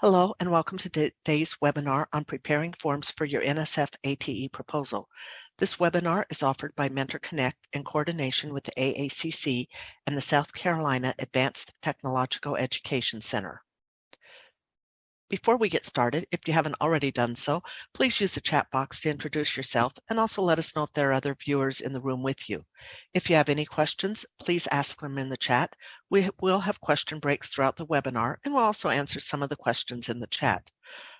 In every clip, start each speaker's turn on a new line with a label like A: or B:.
A: Hello and welcome to today's webinar on preparing forms for your NSF ATE proposal. This webinar is offered by Mentor Connect in coordination with the AACC and the South Carolina Advanced Technological Education Center. Before we get started, if you haven't already done so, please use the chat box to introduce yourself and also let us know if there are other viewers in the room with you. If you have any questions, please ask them in the chat. We will have question breaks throughout the webinar, and we'll also answer some of the questions in the chat.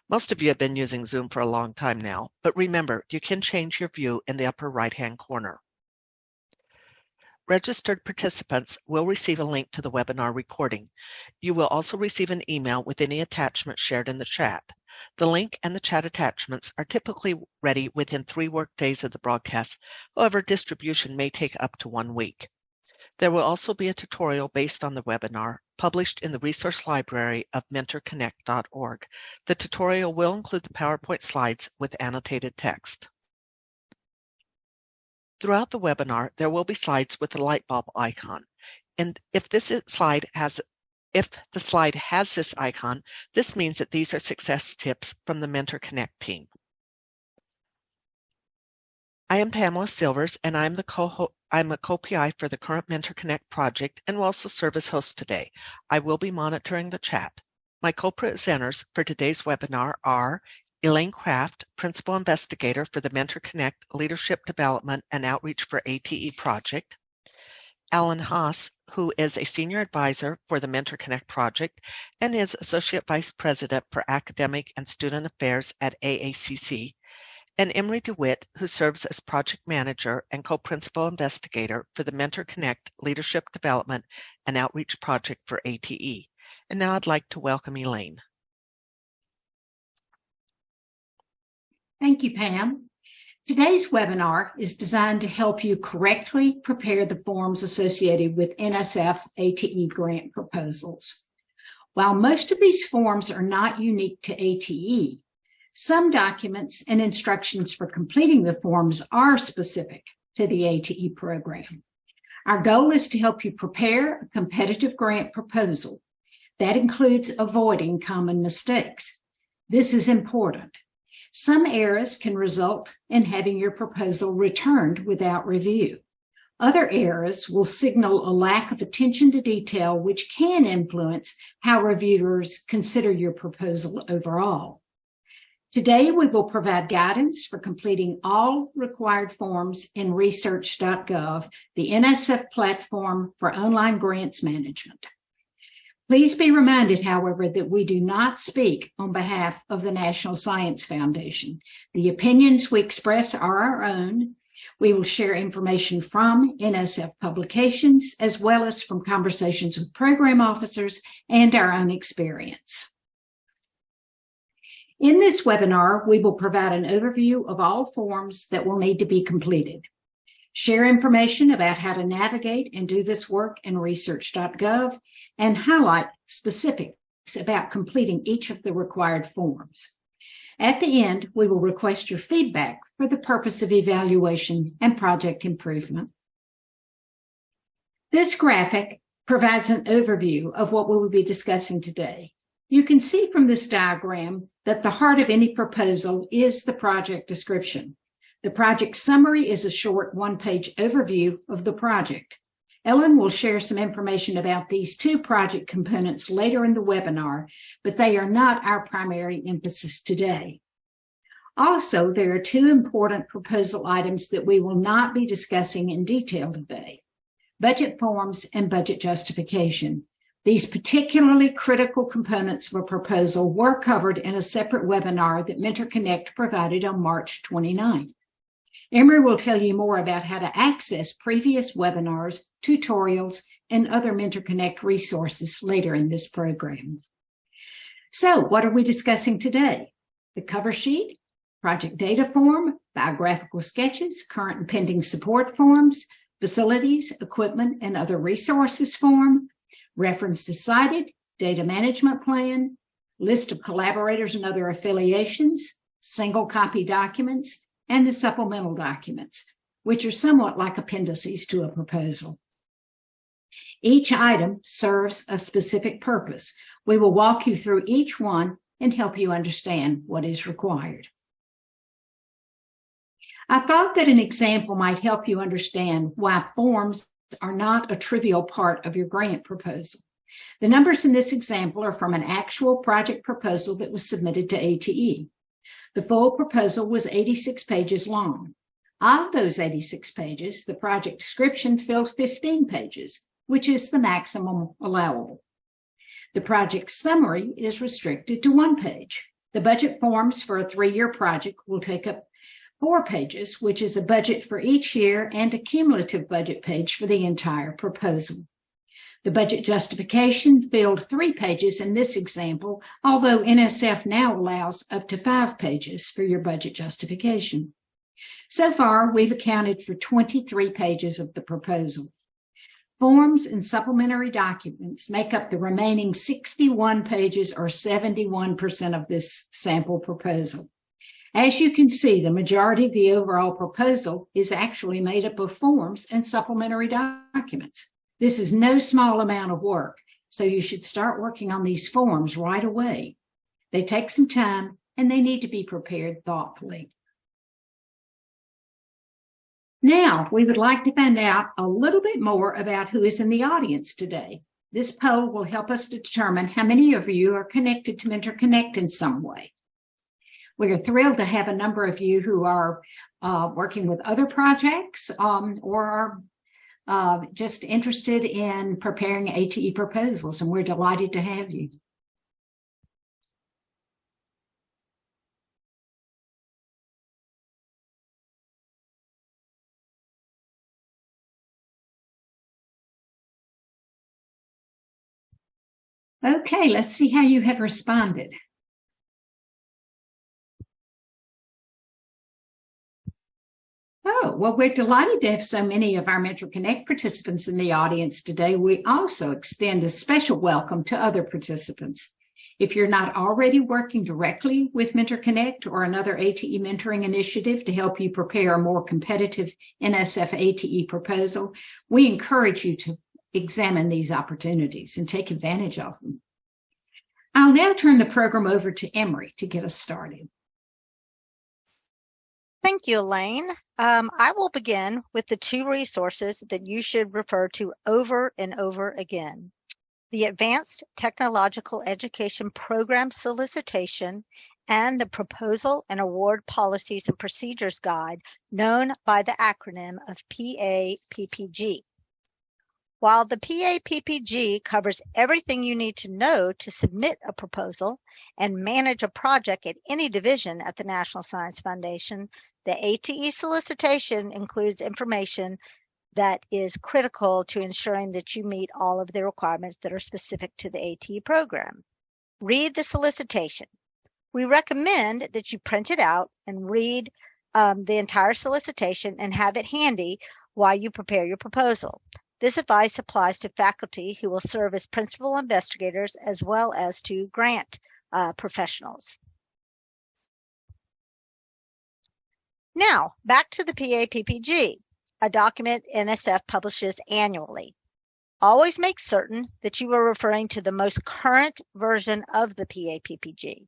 A: Most of you have been using Zoom for a long time now, but remember, you can change your view in the upper right-hand corner. Registered participants will receive a link to the webinar recording. You will also receive an email with any attachments shared in the chat. The link and the chat attachments are typically ready within 3 work days of the broadcast. However, distribution may take up to 1 week. There will also be a tutorial based on the webinar published in the resource library of mentorconnect.org. The tutorial will include the PowerPoint slides with annotated text. Throughout the webinar, there will be slides with the light bulb icon. And if the slide has this icon, this means that these are success tips from the Mentor Connect team. I am Pamela Silvers, and I'm a co-PI for the current Mentor Connect project and will also serve as host today. I will be monitoring the chat. My co-presenters for today's webinar are Elaine Kraft, Principal Investigator for the Mentor Connect Leadership Development and Outreach for ATE project, Alan Haas, who is a Senior Advisor for the Mentor Connect project and is Associate Vice President for Academic and Student Affairs at AACC, and Emery DeWitt, who serves as Project Manager and Co-Principal Investigator for the Mentor Connect Leadership Development and Outreach project for ATE. And now I'd like to welcome Elaine.
B: Thank you, Pam. Today's webinar is designed to help you correctly prepare the forms associated with NSF ATE grant proposals. While most of these forms are not unique to ATE, some documents and instructions for completing the forms are specific to the ATE program. Our goal is to help you prepare a competitive grant proposal. That includes avoiding common mistakes. This is important. Some errors can result in having your proposal returned without review. Other errors will signal a lack of attention to detail, which can influence how reviewers consider your proposal overall. Today, we will provide guidance for completing all required forms in Research.gov, the NSF platform for online grants management. Please be reminded, however, that we do not speak on behalf of the National Science Foundation. The opinions we express are our own. We will share information from NSF publications, as well as from conversations with program officers and our own experience. In this webinar, we will provide an overview of all forms that will need to be completed, share information about how to navigate and do this work in Research.gov, and highlight specifics about completing each of the required forms. At the end, we will request your feedback for the purpose of evaluation and project improvement. This graphic provides an overview of what we will be discussing today. You can see from this diagram that the heart of any proposal is the project description. The project summary is a short 1-page overview of the project. Ellen will share some information about these 2 project components later in the webinar, but they are not our primary emphasis today. Also, there are 2 important proposal items that we will not be discussing in detail today: budget forms and budget justification. These particularly critical components of a proposal were covered in a separate webinar that Mentor Connect provided on March 29th. Emery will tell you more about how to access previous webinars, tutorials, and other Mentor Connect resources later in this program. So, what are we discussing today? The cover sheet, project data form, biographical sketches, current and pending support forms, facilities, equipment, and other resources form, references cited, data management plan, list of collaborators and other affiliations, single copy documents, and the supplemental documents, which are somewhat like appendices to a proposal. Each item serves a specific purpose. We will walk you through each one and help you understand what is required. I thought that an example might help you understand why forms are not a trivial part of your grant proposal. The numbers in this example are from an actual project proposal that was submitted to ATE. The full proposal was 86 pages long. Of those 86 pages, the project description filled 15 pages, which is the maximum allowable. The project summary is restricted to 1 page. The budget forms for a 3-year project will take up 4 pages, which is a budget for each year and a cumulative budget page for the entire proposal. The budget justification filled 3 pages in this example, although NSF now allows up to 5 pages for your budget justification. So far, we've accounted for 23 pages of the proposal. Forms and supplementary documents make up the remaining 61 pages or 71% of this sample proposal. As you can see, the majority of the overall proposal is actually made up of forms and supplementary documents. This is no small amount of work, so you should start working on these forms right away. They take some time and they need to be prepared thoughtfully. Now, we would like to find out a little bit more about who is in the audience today. This poll will help us to determine how many of you are connected to Mentor Connect in some way. We are thrilled to have a number of you who are working with other projects or are just interested in preparing ATE proposals, and we're delighted to have you. Okay, let's see how you have responded. Oh, well, we're delighted to have so many of our Mentor Connect participants in the audience today. We also extend a special welcome to other participants. If you're not already working directly with Mentor Connect or another ATE mentoring initiative to help you prepare a more competitive NSF ATE proposal, we encourage you to examine these opportunities and take advantage of them. I'll now turn the program over to Emery to get us started.
C: Thank you, Elaine. I will begin with the 2 resources that you should refer to over and over again. The Advanced Technological Education Program Solicitation and the Proposal and Award Policies and Procedures Guide, known by the acronym of PAPPG. While the PAPPG covers everything you need to know to submit a proposal and manage a project at any division at the National Science Foundation, the ATE solicitation includes information that is critical to ensuring that you meet all of the requirements that are specific to the ATE program. Read the solicitation. We recommend that you print it out and read the entire solicitation and have it handy while you prepare your proposal. This advice applies to faculty who will serve as principal investigators as well as to grant professionals. Now, back to the PAPPG, a document NSF publishes annually. Always make certain that you are referring to the most current version of the PAPPG.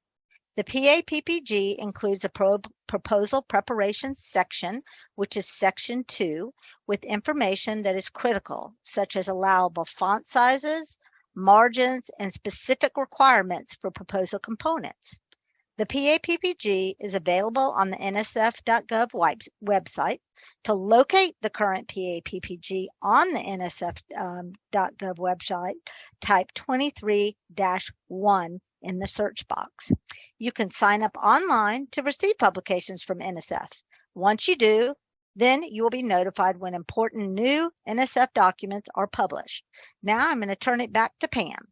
C: The PAPPG includes a proposal preparation section, which is section 2, with information that is critical, such as allowable font sizes, margins, and specific requirements for proposal components. The PAPPG is available on the NSF.gov website. To locate the current PAPPG on the NSF.gov website, type 23-1 in the search box. You can sign up online to receive publications from NSF. Once you do, then you will be notified when important new NSF documents are published. Now I'm going to turn it back to Pam.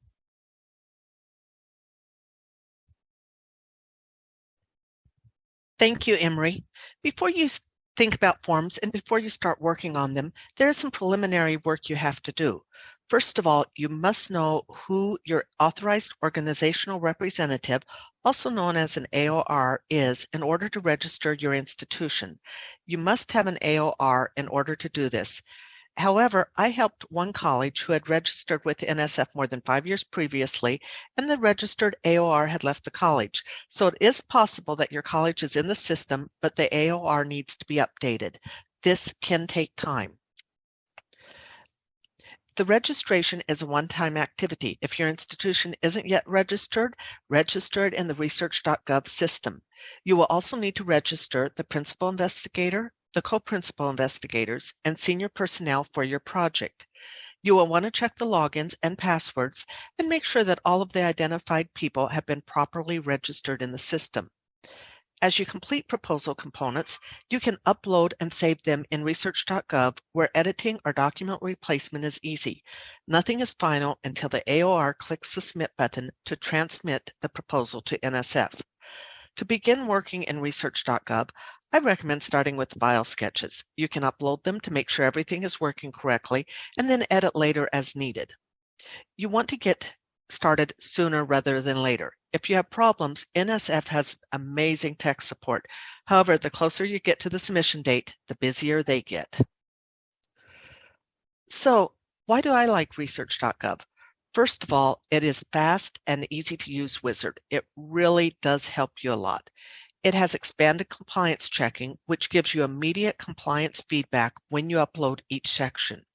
A: Thank you, Emery. Before you think about forms and before you start working on them, there is some preliminary work you have to do. First of all, you must know who your authorized organizational representative, also known as an AOR, is in order to register your institution. You must have an AOR in order to do this. However, I helped one college who had registered with NSF more than 5 years previously, and the registered AOR had left the college. So it is possible that your college is in the system, but the AOR needs to be updated. This can take time. The registration is a one-time activity. If your institution isn't yet registered, register it in the Research.gov system. You will also need to register the principal investigator, the co-principal investigators, and senior personnel for your project. You will want to check the logins and passwords and make sure that all of the identified people have been properly registered in the system. As you complete proposal components, you can upload and save them in Research.gov, where editing or document replacement is easy. Nothing is final until the AOR clicks the Submit button to transmit the proposal to NSF. To begin working in Research.gov, I recommend starting with the file sketches. You can upload them to make sure everything is working correctly and then edit later as needed. You want to get started sooner rather than later. If you have problems, NSF has amazing tech support. However, the closer you get to the submission date, the busier they get. So, why do I like Research.gov? First of all, it is fast and easy to use wizard. It really does help you a lot. It has expanded compliance checking, which gives you immediate compliance feedback when you upload each section.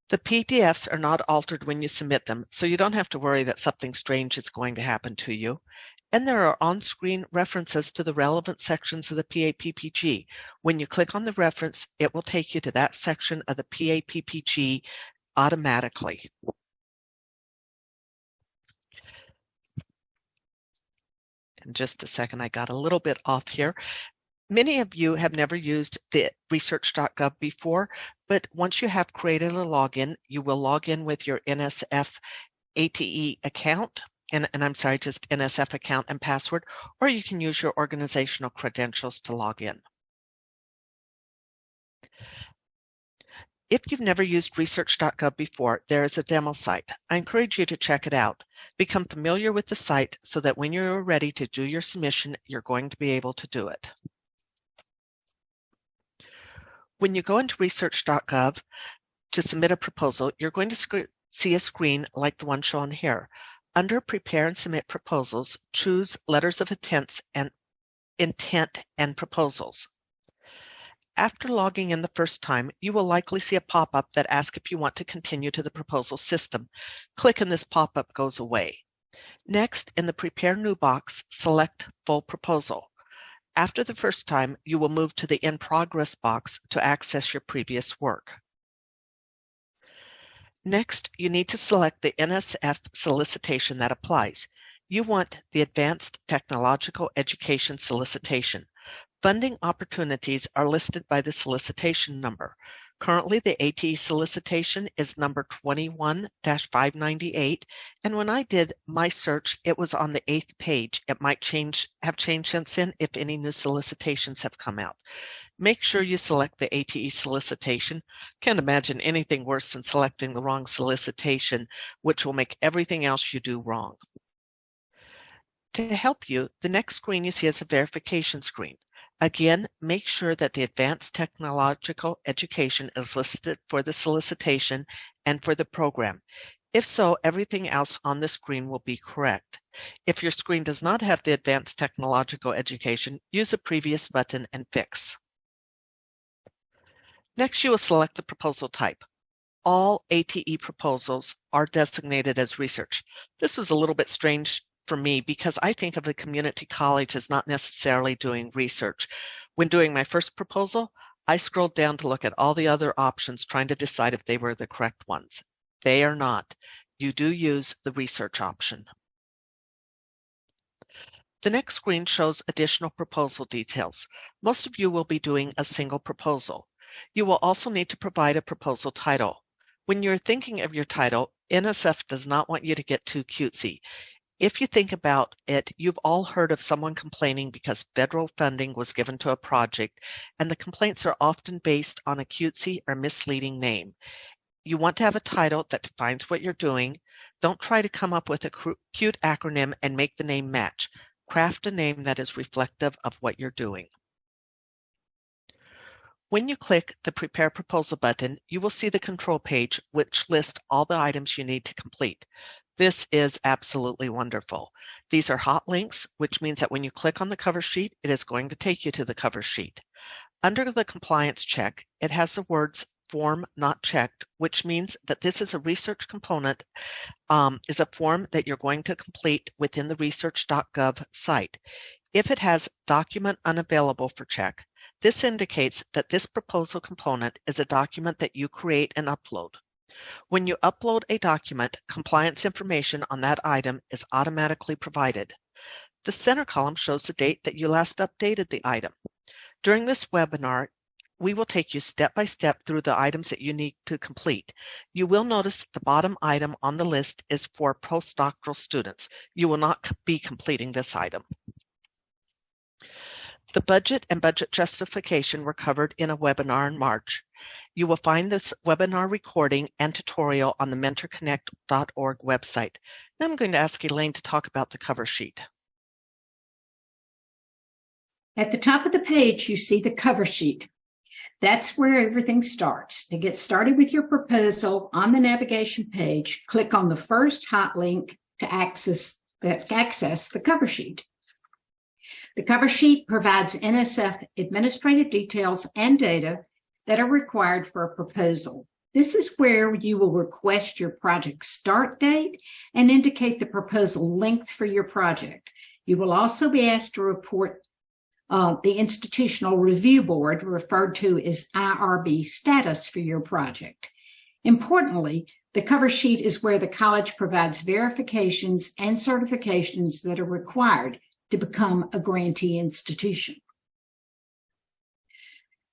A: The PDFs are not altered when you submit them, so you don't have to worry that something strange is going to happen to you. And there are on-screen references to the relevant sections of the PAPPG. When you click on the reference, it will take you to that section of the PAPPG automatically. In just a second, I got a little bit off here. Many of you have never used the Research.gov before, but once you have created a login, you will log in with your NSF ATE account, and I'm sorry, just NSF account and password, or you can use your organizational credentials to log in. If you've never used Research.gov before, there is a demo site. I encourage you to check it out. Become familiar with the site so that when you're ready to do your submission, you're going to be able to do it. When you go into Research.gov to submit a proposal, you're going to see a screen like the one shown here. Under Prepare and Submit Proposals, choose Letters of Intent and Proposals. After logging in the first time, you will likely see a pop-up that asks if you want to continue to the proposal system. Click and this pop-up goes away. Next, in the Prepare New box, select Full Proposal. After the first time, you will move to the In Progress box to access your previous work. Next, you need to select the NSF solicitation that applies. You want the Advanced Technological Education Solicitation. Funding opportunities are listed by the solicitation number. Currently, the ATE solicitation is number 21-598, and when I did my search, it was on the 8th page. It might have changed since then if any new solicitations have come out. Make sure you select the ATE solicitation. Can't imagine anything worse than selecting the wrong solicitation, which will make everything else you do wrong. To help you, the next screen you see is a verification screen. Again, make sure that the Advanced Technological Education is listed for the solicitation and for the program. If so, everything else on the screen will be correct. If your screen does not have the Advanced Technological Education, use a previous button and fix. Next, you will select the proposal type. All ATE proposals are designated as research. This was a little bit strange for me because I think of a community college as not necessarily doing research. When doing my first proposal, I scrolled down to look at all the other options trying to decide if they were the correct ones. They are not. You do use the research option. The next screen shows additional proposal details. Most of you will be doing a single proposal. You will also need to provide a proposal title. When you're thinking of your title, NSF does not want you to get too cutesy. If you think about it, you've all heard of someone complaining because federal funding was given to a project, and the complaints are often based on a cutesy or misleading name. You want to have a title that defines what you're doing. Don't try to come up with a cute acronym and make the name match. Craft a name that is reflective of what you're doing. When you click the Prepare Proposal button, you will see the control page, which lists all the items you need to complete. This is absolutely wonderful. These are hot links, which means that when you click on the cover sheet, it is going to take you to the cover sheet. Under the compliance check, it has the words form not checked, which means that this is a research component, is a form that you're going to complete within the Research.gov site. If it has document unavailable for check, this indicates that this proposal component is a document that you create and upload. When you upload a document, compliance information on that item is automatically provided. The center column shows the date that you last updated the item. During this webinar, we will take you step by step through the items that you need to complete. You will notice the bottom item on the list is for postdoctoral students. You will not be completing this item. The budget and budget justification were covered in a webinar in March. You will find this webinar recording and tutorial on the mentorconnect.org website. Now I'm going to ask Elaine to talk about the cover sheet.
B: At the top of the page, you see the cover sheet. That's where everything starts. To get started with your proposal on the navigation page, click on the first hot link to access the cover sheet. The cover sheet provides NSF administrative details and data that are required for a proposal. This is where you will request your project start date and indicate the proposal length for your project. You will also be asked to report the Institutional Review Board, referred to as IRB status for your project. Importantly, the cover sheet is where the college provides verifications and certifications that are required to become a grantee institution.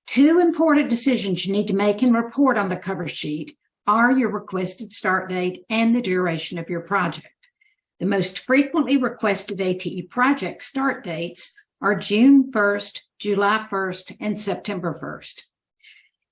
B: Two important decisions you need to make and report on the cover sheet are your requested start date and the duration of your project. The most frequently requested ATE project start dates are June 1st, July 1st, and September 1st.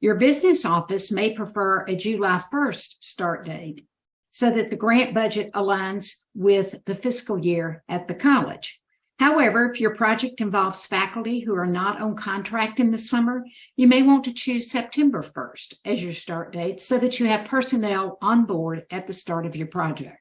B: Your business office may prefer a July 1st start date so that the grant budget aligns with the fiscal year at the college. However, if your project involves faculty who are not on contract in the summer, you may want to choose September 1st as your start date so that you have personnel on board at the start of your project.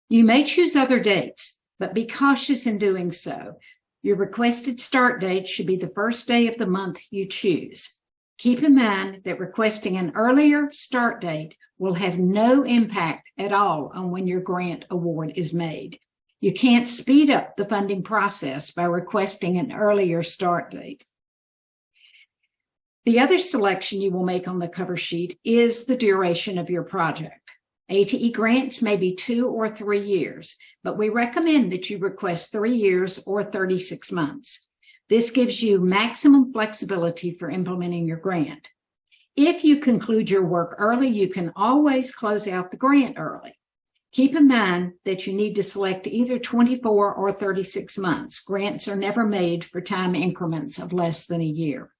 B: You may choose other dates, but be cautious in doing so. Your requested start date should be the first day of the month you choose. Keep in mind that requesting an earlier start date will have no impact at all on when your grant award is made. You can't speed up the funding process by requesting an earlier start date. The other selection you will make on the cover sheet is the duration of your project. ATE grants may be 2 or 3 years, but we recommend that you request 3 years or 36 months. This gives you maximum flexibility for implementing your grant. If you conclude your work early, you can always close out the grant early. Keep in mind that you need to select either 24 or 36 months. Grants are never made for time increments of less than a year.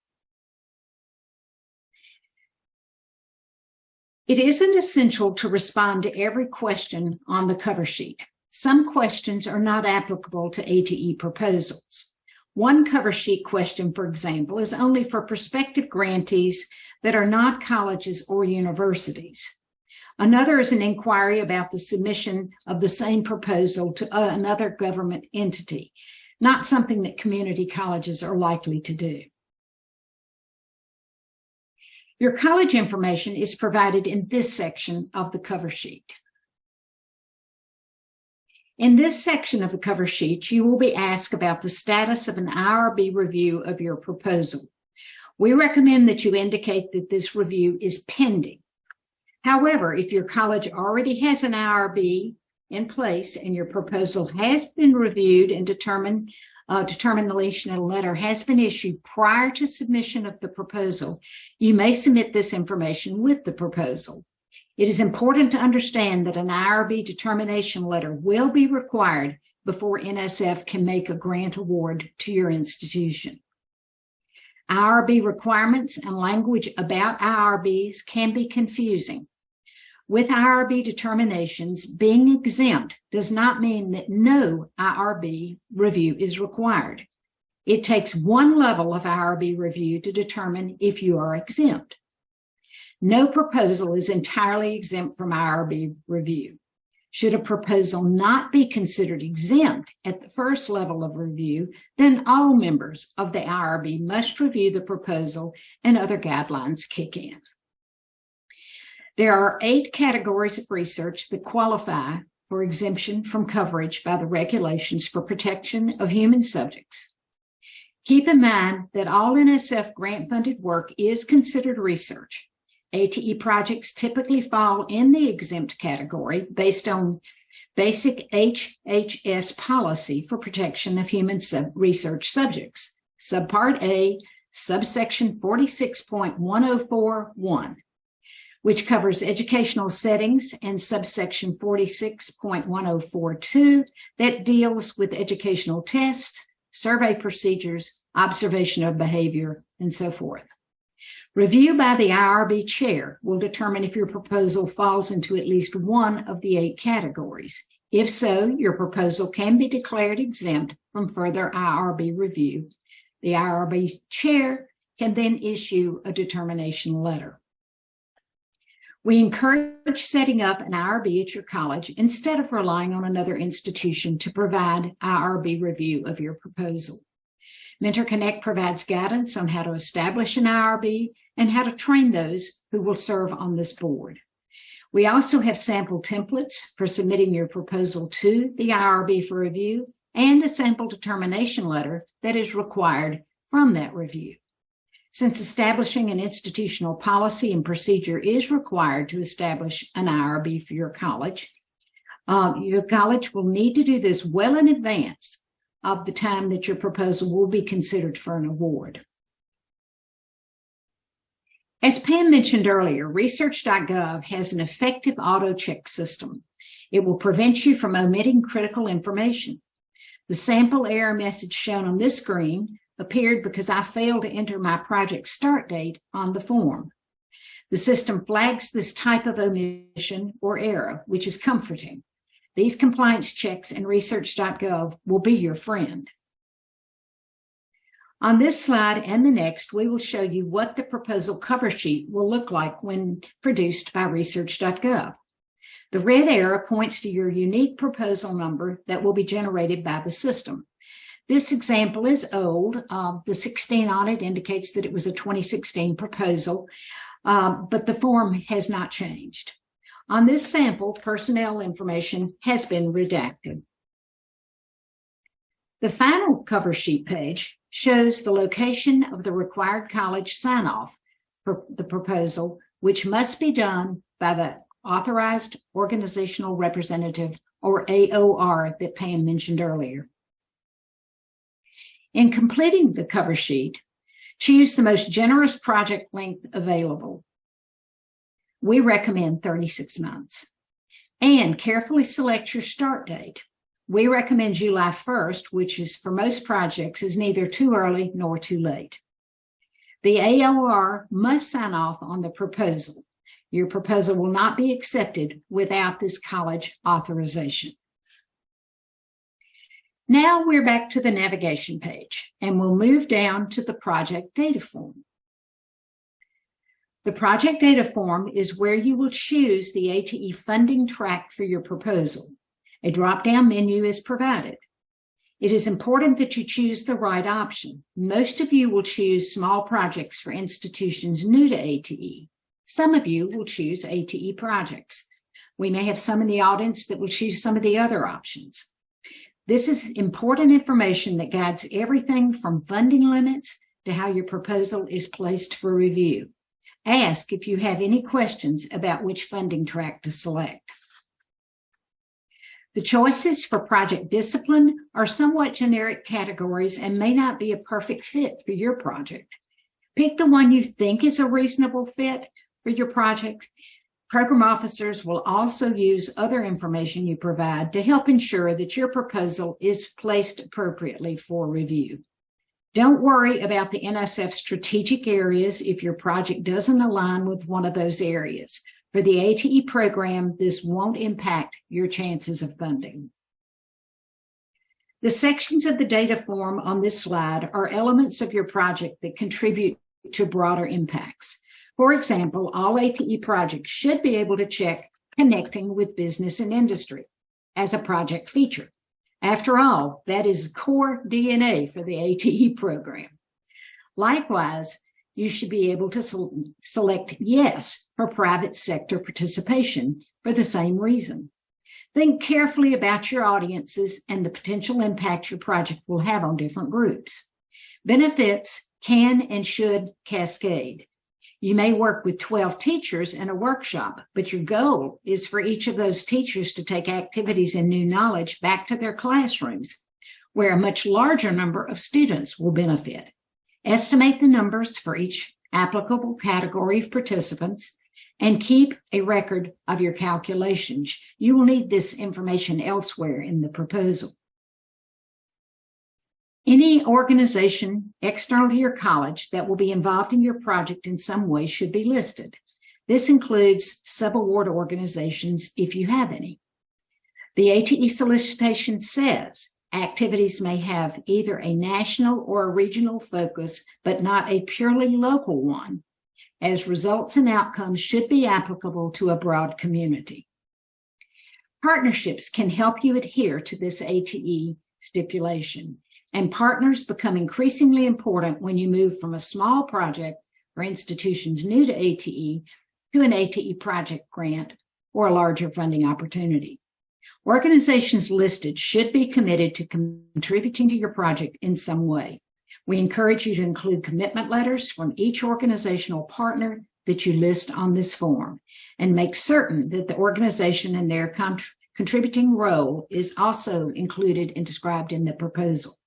B: It isn't essential to respond to every question on the cover sheet. Some questions are not applicable to ATE proposals. One cover sheet question, for example, is only for prospective grantees that are not colleges or universities. Another is an inquiry about the submission of the same proposal to another government entity, not something that community colleges are likely to do. Your college information is provided in this section of the cover sheet. In this section of the cover sheet, you will be asked about the status of an IRB review of your proposal. We recommend that you indicate that this review is pending. However, if your college already has an IRB in place and your proposal has been reviewed and determination letter has been issued prior to submission of the proposal, you may submit this information with the proposal. It is important to understand that an IRB determination letter will be required before NSF can make a grant award to your institution. IRB requirements and language about IRBs can be confusing. With IRB determinations, being exempt does not mean that no IRB review is required. It takes one level of IRB review to determine if you are exempt. No proposal is entirely exempt from IRB review. Should a proposal not be considered exempt at the first level of review, then all members of the IRB must review the proposal and other guidelines kick in. There are 8 categories of research that qualify for exemption from coverage by the regulations for protection of human subjects. Keep in mind that all NSF grant-funded work is considered research. ATE projects typically fall in the exempt category based on basic HHS policy for protection of human research subjects, Subpart A, subsection 46.1041, which covers educational settings, and subsection 46.1042 that deals with educational tests, survey procedures, observation of behavior, and so forth. Review by the IRB chair will determine if your proposal falls into at least one of the 8 categories. If so, your proposal can be declared exempt from further IRB review. The IRB chair can then issue a determination letter. We encourage setting up an IRB at your college instead of relying on another institution to provide IRB review of your proposal. Mentor Connect provides guidance on how to establish an IRB and how to train those who will serve on this board. We also have sample templates for submitting your proposal to the IRB for review and a sample determination letter that is required from that review. Since establishing an institutional policy and procedure is required to establish an IRB for your college will need to do this well in advance of the time that your proposal will be considered for an award. As Pam mentioned earlier, Research.gov has an effective auto-check system. It will prevent you from omitting critical information. The sample error message shown on this screen appeared because I failed to enter my project start date on the form. The system flags this type of omission or error, which is comforting. These compliance checks in Research.gov will be your friend. On this slide and the next, we will show you what the proposal cover sheet will look like when produced by Research.gov. The red arrow points to your unique proposal number that will be generated by the system. This example is old. The 16 on it indicates that it was a 2016 proposal, but the form has not changed. On this sample, personnel information has been redacted. The final cover sheet page shows the location of the required college sign-off for the proposal, which must be done by the Authorized Organizational Representative, or AOR, that Pam mentioned earlier. In completing the cover sheet, choose the most generous project length available. We recommend 36 months. And carefully select your start date. We recommend July 1st, which is for most projects is neither too early nor too late. The AOR must sign off on the proposal. Your proposal will not be accepted without this college authorization. Now we're back to the navigation page, and we'll move down to the project data form. The project data form is where you will choose the ATE funding track for your proposal. A drop-down menu is provided. It is important that you choose the right option. Most of you will choose small projects for institutions new to ATE. Some of you will choose ATE projects. We may have some in the audience that will choose some of the other options. This is important information that guides everything from funding limits to how your proposal is placed for review. Ask if you have any questions about which funding track to select. The choices for project discipline are somewhat generic categories and may not be a perfect fit for your project. Pick the one you think is a reasonable fit for your project. Program officers will also use other information you provide to help ensure that your proposal is placed appropriately for review. Don't worry about the NSF strategic areas if your project doesn't align with one of those areas. For the ATE program, this won't impact your chances of funding. The sections of the data form on this slide are elements of your project that contribute to broader impacts. For example, all ATE projects should be able to check connecting with business and industry as a project feature. After all, that is core DNA for the ATE program. Likewise, you should be able to select yes for private sector participation for the same reason. Think carefully about your audiences and the potential impact your project will have on different groups. Benefits can and should cascade. You may work with 12 teachers in a workshop, but your goal is for each of those teachers to take activities and new knowledge back to their classrooms, where a much larger number of students will benefit. Estimate the numbers for each applicable category of participants and keep a record of your calculations. You will need this information elsewhere in the proposal. Any organization external to your college that will be involved in your project in some way should be listed. This includes sub-award organizations if you have any. The ATE solicitation says activities may have either a national or a regional focus, but not a purely local one, as results and outcomes should be applicable to a broad community. Partnerships can help you adhere to this ATE stipulation, and partners become increasingly important when you move from a small project for institutions new to ATE to an ATE project grant or a larger funding opportunity. Organizations listed should be committed to contributing to your project in some way. We encourage you to include commitment letters from each organizational partner that you list on this form, and make certain that the organization and their contributing role is also included and described in the proposal.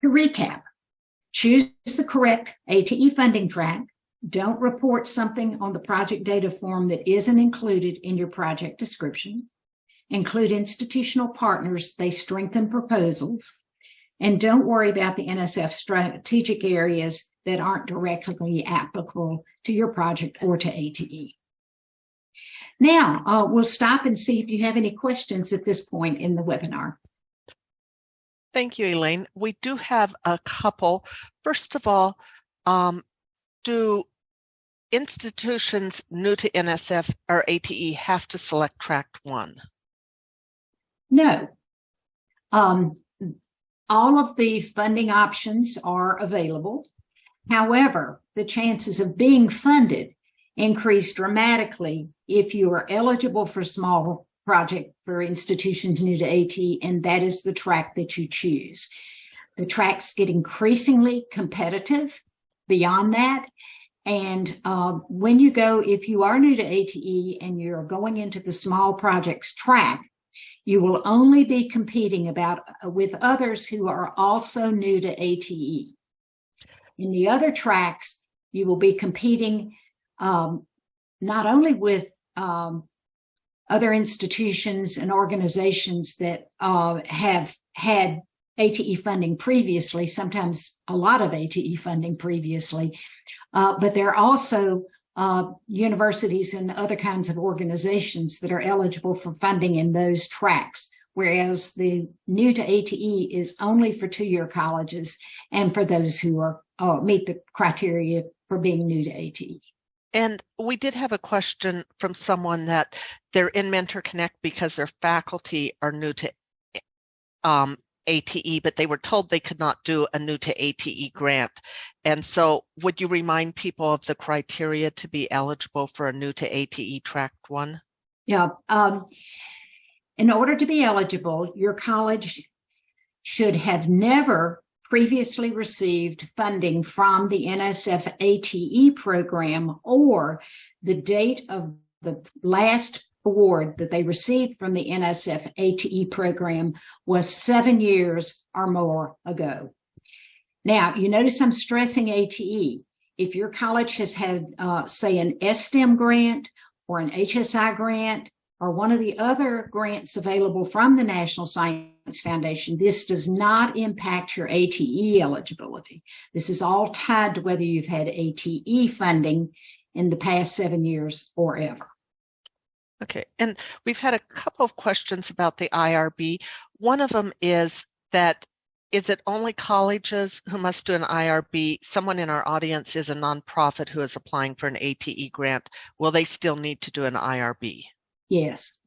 B: To recap, choose the correct ATE funding track. Don't report something on the project data form that isn't included in your project description. Include institutional partners, they strengthen proposals. And don't worry about the NSF strategic areas that aren't directly applicable to your project or to ATE. Now, we'll stop and see if you have any questions at this point in the webinar.
A: Thank you, Elaine. We do have a couple. First of all, do institutions new to NSF or ATE have to select track 1?
B: No. All of the funding options are available. However, the chances of being funded increase dramatically if you are eligible for small project for institutions new to ATE, and that is the track that you choose. The tracks get increasingly competitive beyond that. And when you go, if you are new to ATE and you're going into the small projects track, you will only be competing with others who are also new to ATE. In the other tracks, you will be competing not only with other institutions and organizations that have had ATE funding previously, sometimes a lot of ATE funding previously, but there are also universities and other kinds of organizations that are eligible for funding in those tracks, whereas the new to ATE is only for two-year colleges and for those who are meet the criteria for being new to ATE.
A: And we did have a question from someone that they're in Mentor Connect because their faculty are new to ATE, but they were told they could not do a new to ATE grant. And so would you remind people of the criteria to be eligible for a new to ATE track 1?
B: Yeah. In order to be eligible, your college should have never previously received funding from the NSF ATE program, or the date of the last award that they received from the NSF ATE program was 7 years or more ago. Now, you notice I'm stressing ATE. If your college has had, say, an STEM grant or an HSI grant or one of the other grants available from the National Science Foundation, this does not impact your ATE eligibility. This is all tied to whether you've had ATE funding in the past 7 years or ever.
A: Okay, and we've had a couple of questions about the IRB. One of them is that, is it only colleges who must do an IRB? Someone in our audience is a nonprofit who is applying for an ATE grant. Will they still need to do an IRB?
B: Yes.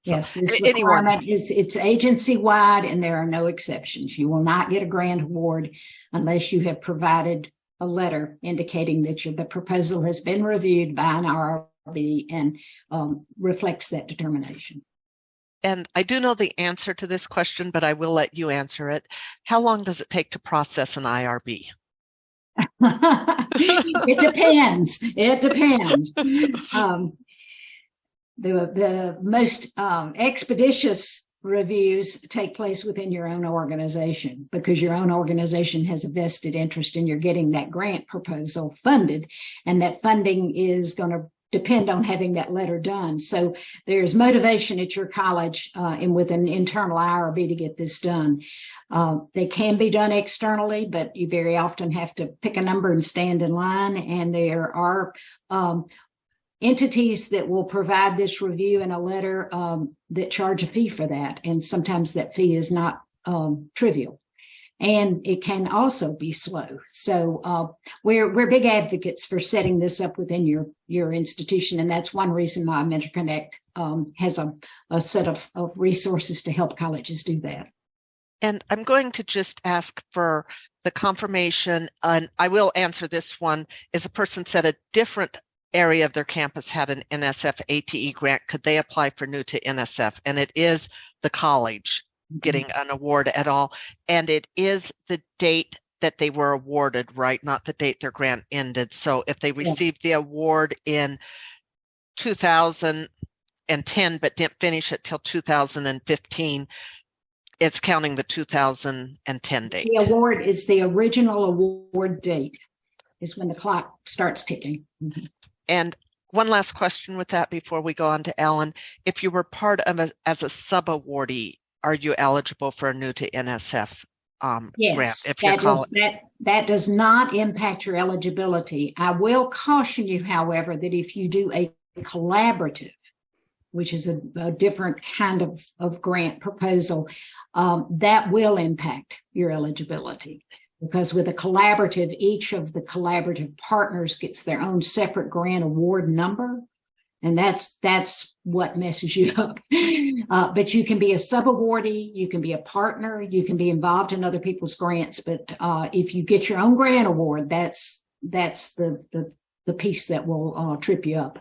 A: So,
B: Yes, this
A: anyone.
B: requirement it's agency-wide and there are no exceptions. You will not get a grant award unless you have provided a letter indicating that the proposal has been reviewed by an IRB and reflects that determination.
A: And I do know the answer to this question, but I will let you answer it. How long does it take to process an IRB?
B: It depends. It depends. The most expeditious reviews take place within your own organization, because your own organization has a vested interest in your getting that grant proposal funded, and that funding is going to depend on having that letter done. So there's motivation at your college and with an internal IRB to get this done. They can be done externally, but you very often have to pick a number and stand in line. And there are entities that will provide this review in a letter that charge a fee for that. And sometimes that fee is not trivial. And it can also be slow. So we're big advocates for setting this up within your institution. And that's one reason why MentorConnect has a set of resources to help colleges do that.
A: And I'm going to just ask for the confirmation, and I will answer this one. Is a person said a different area of their campus had an NSF ATE grant, could they apply for new to NSF? And it is the college getting an award at all. And it is the date that they were awarded, right? Not the date their grant ended. So if they received the award in 2010, but didn't finish it till 2015, it's counting the 2010 date.
B: The award is the original award date is when the clock starts ticking. Mm-hmm.
A: And one last question with that before we go on to Ellen. If you were part of as a sub-awardee, are you eligible for a new to NSF
B: yes,
A: grant? If
B: that does not impact your eligibility. I will caution you, however, that if you do a collaborative, which is a different kind of grant proposal, that will impact your eligibility. Because with a collaborative, each of the collaborative partners gets their own separate grant award number. And that's what messes you up. But you can be a sub-awardee, you can be a partner, you can be involved in other people's grants. But if you get your own grant award, that's the piece that will trip you up.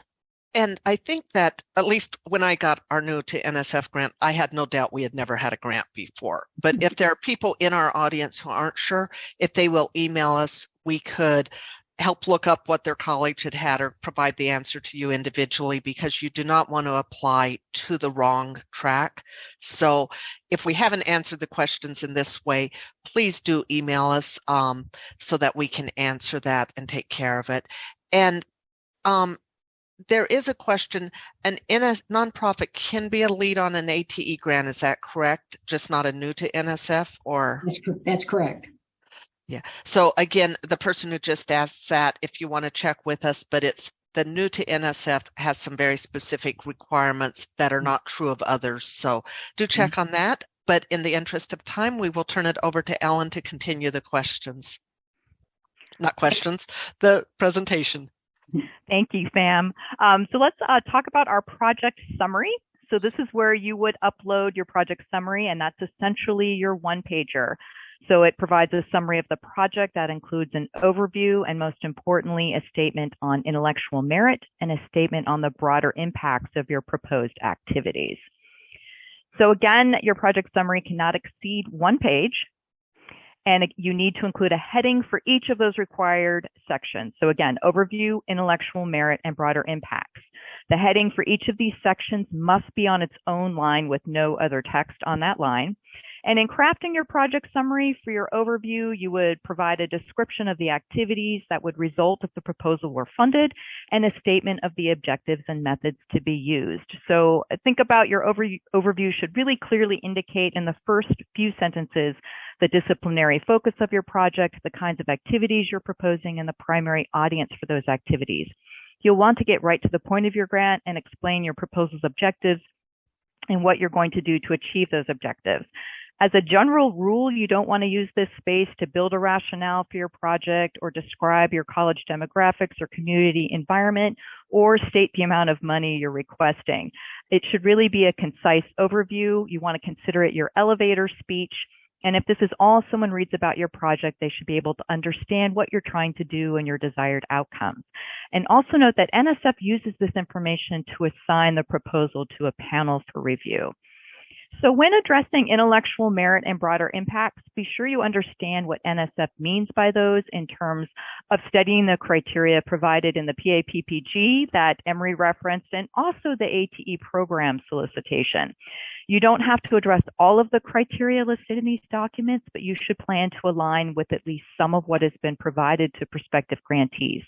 A: And I think that at least when I got our new to NSF grant, I had no doubt we had never had a grant before. But if there are people in our audience who aren't sure, if they will email us, we could help look up what their college had or provide the answer to you individually, because you do not want to apply to the wrong track. So if we haven't answered the questions in this way, please do email us so that we can answer that and take care of it. And there is a question, a nonprofit can be a lead on an ATE grant, is that correct? Just not a new to NSF, or?
B: That's correct.
A: Yeah. So again, the person who just asked that, if you want to check with us, but it's the new to NSF has some very specific requirements that are not true of others. So do check on that. But in the interest of time, we will turn it over to Ellen to continue the questions. Not questions, the presentation.
D: Thank you, Sam. So let's talk about our project summary. So this is where you would upload your project summary, and that's essentially your one-pager. So it provides a summary of the project that includes an overview and, most importantly, a statement on intellectual merit and a statement on the broader impacts of your proposed activities. So again, your project summary cannot exceed one page. And you need to include a heading for each of those required sections. So again, overview, intellectual merit, and broader impacts. The heading for each of these sections must be on its own line with no other text on that line. And in crafting your project summary for your overview, you would provide a description of the activities that would result if the proposal were funded and a statement of the objectives and methods to be used. So think about your overview should really clearly indicate in the first few sentences the disciplinary focus of your project, the kinds of activities you're proposing, and the primary audience for those activities. You'll want to get right to the point of your grant and explain your proposal's objectives and what you're going to do to achieve those objectives. As a general rule, you don't want to use this space to build a rationale for your project or describe your college demographics or community environment or state the amount of money you're requesting. It should really be a concise overview. You want to consider it your elevator speech. And if this is all someone reads about your project, they should be able to understand what you're trying to do and your desired outcomes. And also note that NSF uses this information to assign the proposal to a panel for review. So when addressing intellectual merit and broader impacts, be sure you understand what NSF means by those in terms of studying the criteria provided in the PAPPG that Emery referenced, and also the ATE program solicitation. You don't have to address all of the criteria listed in these documents, but you should plan to align with at least some of what has been provided to prospective grantees.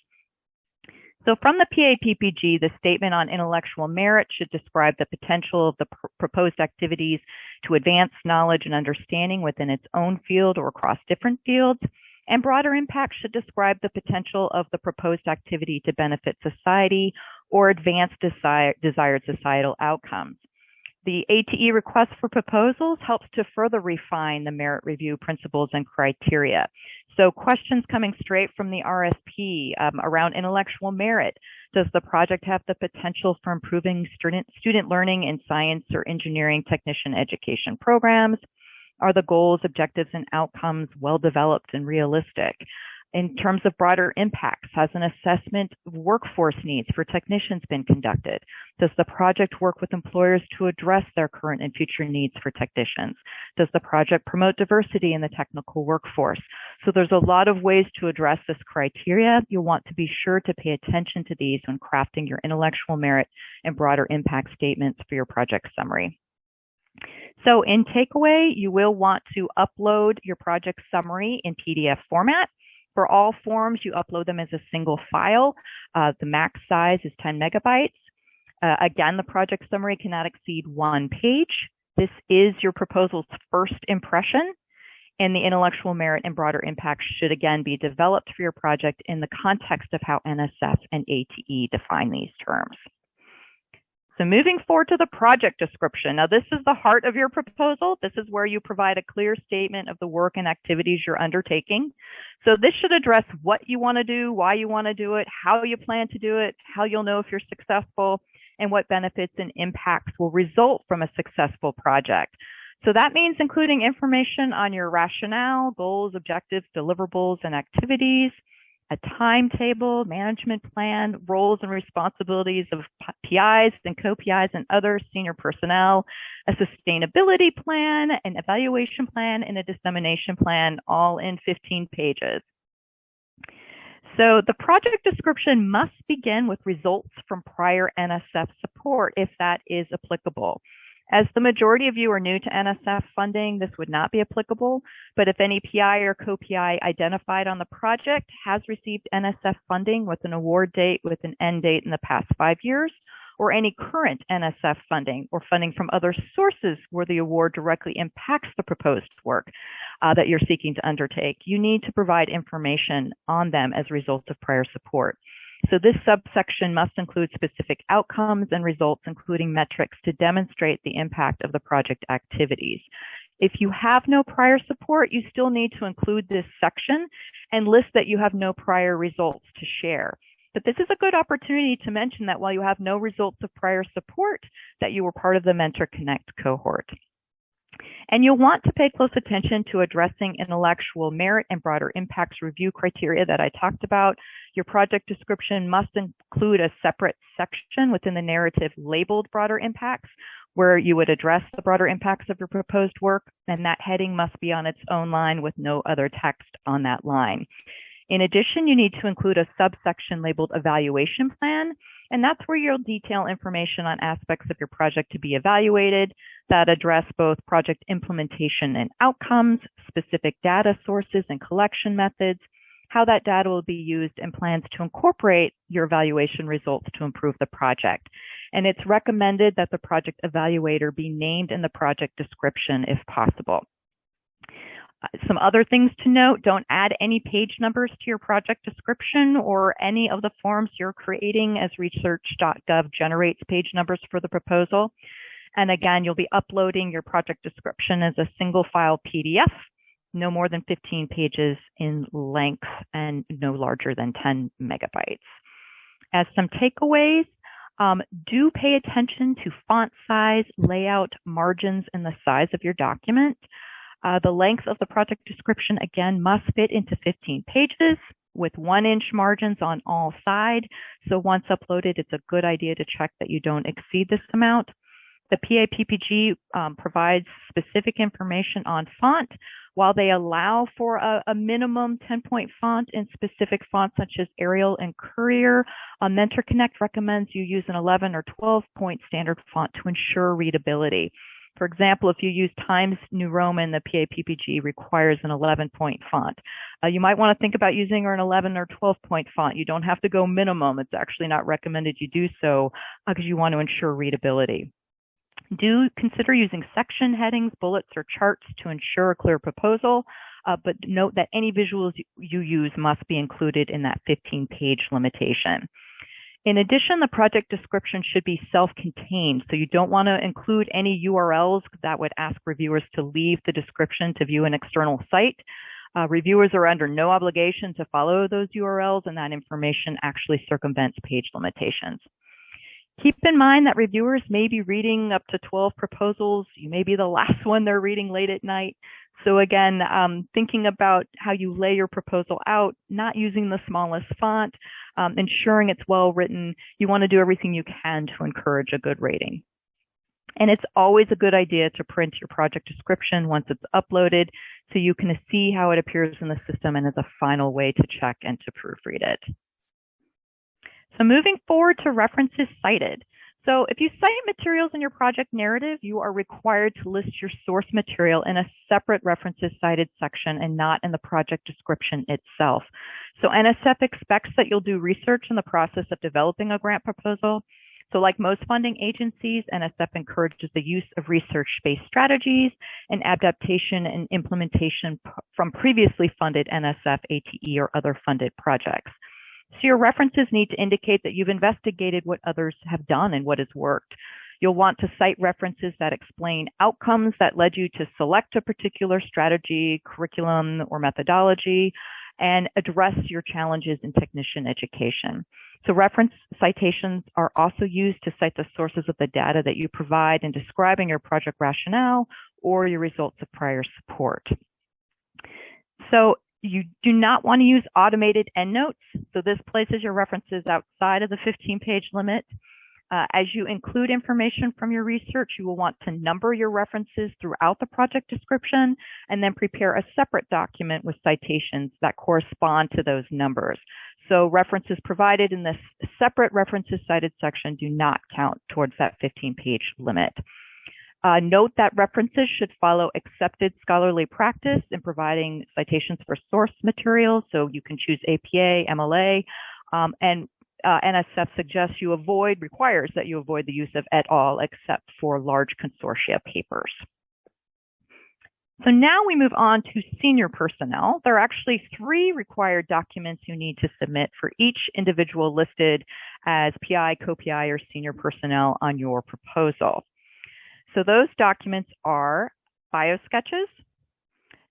D: So from the PAPPG, the statement on intellectual merit should describe the potential of the proposed activities to advance knowledge and understanding within its own field or across different fields. And broader impact should describe the potential of the proposed activity to benefit society or advance desired societal outcomes. The ATE request for proposals helps to further refine the merit review principles and criteria. So questions coming straight from the RFP around intellectual merit. Does the project have the potential for improving student learning in science or engineering technician education programs? Are the goals, objectives, and outcomes well developed and realistic? In terms of broader impacts, has an assessment of workforce needs for technicians been conducted? Does the project work with employers to address their current and future needs for technicians? Does the project promote diversity in the technical workforce? So there's a lot of ways to address this criteria. You'll want to be sure to pay attention to these when crafting your intellectual merit and broader impact statements for your project summary. So in takeaway, you will want to upload your project summary in PDF format. For all forms, you upload them as a single file. The max size is 10 megabytes. Again, the project summary cannot exceed 1 page. This is your proposal's first impression, and the intellectual merit and broader impact should again be developed for your project in the context of how NSF and ATE define these terms. So moving forward to the project description. Now, this is the heart of your proposal. This is where you provide a clear statement of the work and activities you're undertaking. So this should address what you want to do, why you want to do it, how you plan to do it, how you'll know if you're successful, and what benefits and impacts will result from a successful project. So that means including information on your rationale, goals, objectives, deliverables, and activities, a timetable, management plan, roles and responsibilities of PIs and co-PIs and other senior personnel, a sustainability plan, an evaluation plan, and a dissemination plan, all in 15 pages. So the project description must begin with results from prior NSF support, if that is applicable. As the majority of you are new to NSF funding, this would not be applicable, but if any PI or co-PI identified on the project has received NSF funding with an award date with an end date in the past 5 years, or any current NSF funding or funding from other sources where the award directly impacts the proposed work that you're seeking to undertake, you need to provide information on them as a result of prior support. So this subsection must include specific outcomes and results, including metrics to demonstrate the impact of the project activities. If you have no prior support, you still need to include this section and list that you have no prior results to share. But this is a good opportunity to mention that while you have no results of prior support, that you were part of the Mentor Connect cohort. And you'll want to pay close attention to addressing intellectual merit and broader impacts review criteria that I talked about. Your project description must include a separate section within the narrative labeled broader impacts, where you would address the broader impacts of your proposed work, and that heading must be on its own line with no other text on that line. In addition, you need to include a subsection labeled evaluation plan, and that's where you'll detail information on aspects of your project to be evaluated that address both project implementation and outcomes, specific data sources and collection methods, how that data will be used, and plans to incorporate your evaluation results to improve the project. And it's recommended that the project evaluator be named in the project description if possible. Some other things to note: don't add any page numbers to your project description or any of the forms you're creating, as Research.gov generates page numbers for the proposal. And again, you'll be uploading your project description as a single file PDF, no more than 15 pages in length and no larger than 10 megabytes. As some takeaways, do pay attention to font size, layout, margins, and the size of your document. The length of the project description, again, must fit into 15 pages with 1-inch margins on all sides. So once uploaded, it's a good idea to check that you don't exceed this amount. The PAPPG provides specific information on font. While they allow for a minimum 10-point font in specific fonts such as Arial and Courier, Mentor Connect recommends you use an 11 or 12-point standard font to ensure readability. For example, if you use Times New Roman, the PAPPG requires an 11-point font. You might want to think about using an 11 or 12-point font. You don't have to go minimum. It's actually not recommended you do so because you want to ensure readability. Do consider using section headings, bullets, or charts to ensure a clear proposal, but note that any visuals you use must be included in that 15-page limitation. In addition, the project description should be self-contained, so you don't want to include any URLs that would ask reviewers to leave the description to view an external site. Reviewers are under no obligation to follow those URLs, and that information actually circumvents page limitations. Keep in mind that reviewers may be reading up to 12 proposals. You may be the last one they're reading late at night. So again, thinking about how you lay your proposal out, not using the smallest font, ensuring it's well written. You want to do everything you can to encourage a good rating. And it's always a good idea to print your project description once it's uploaded so you can see how it appears in the system and as a final way to check and to proofread it. So moving forward to references cited. So if you cite materials in your project narrative, you are required to list your source material in a separate references cited section and not in the project description itself. So NSF expects that you'll do research in the process of developing a grant proposal. So like most funding agencies, NSF encourages the use of research-based strategies and adaptation and implementation from previously funded NSF, ATE, or other funded projects. So your references need to indicate that you've investigated what others have done and what has worked. You'll want to cite references that explain outcomes that led you to select a particular strategy, curriculum, or methodology, and address your challenges in technician education. So reference citations are also used to cite the sources of the data that you provide in describing your project rationale or your results of prior support. So you do not want to use automated endnotes. So this places your references outside of the 15-page limit. As you include information from your research, you will want to number your references throughout the project description and then prepare a separate document with citations that correspond to those numbers. So references provided in this separate references cited section do not count towards that 15-page limit. Note that references should follow accepted scholarly practice in providing citations for source materials. So you can choose APA, MLA, and NSF requires that you avoid the use of et al. Except for large consortia papers. So now we move on to senior personnel. There are actually 3 required documents you need to submit for each individual listed as PI, co-PI, or senior personnel on your proposal. So those documents are biosketches,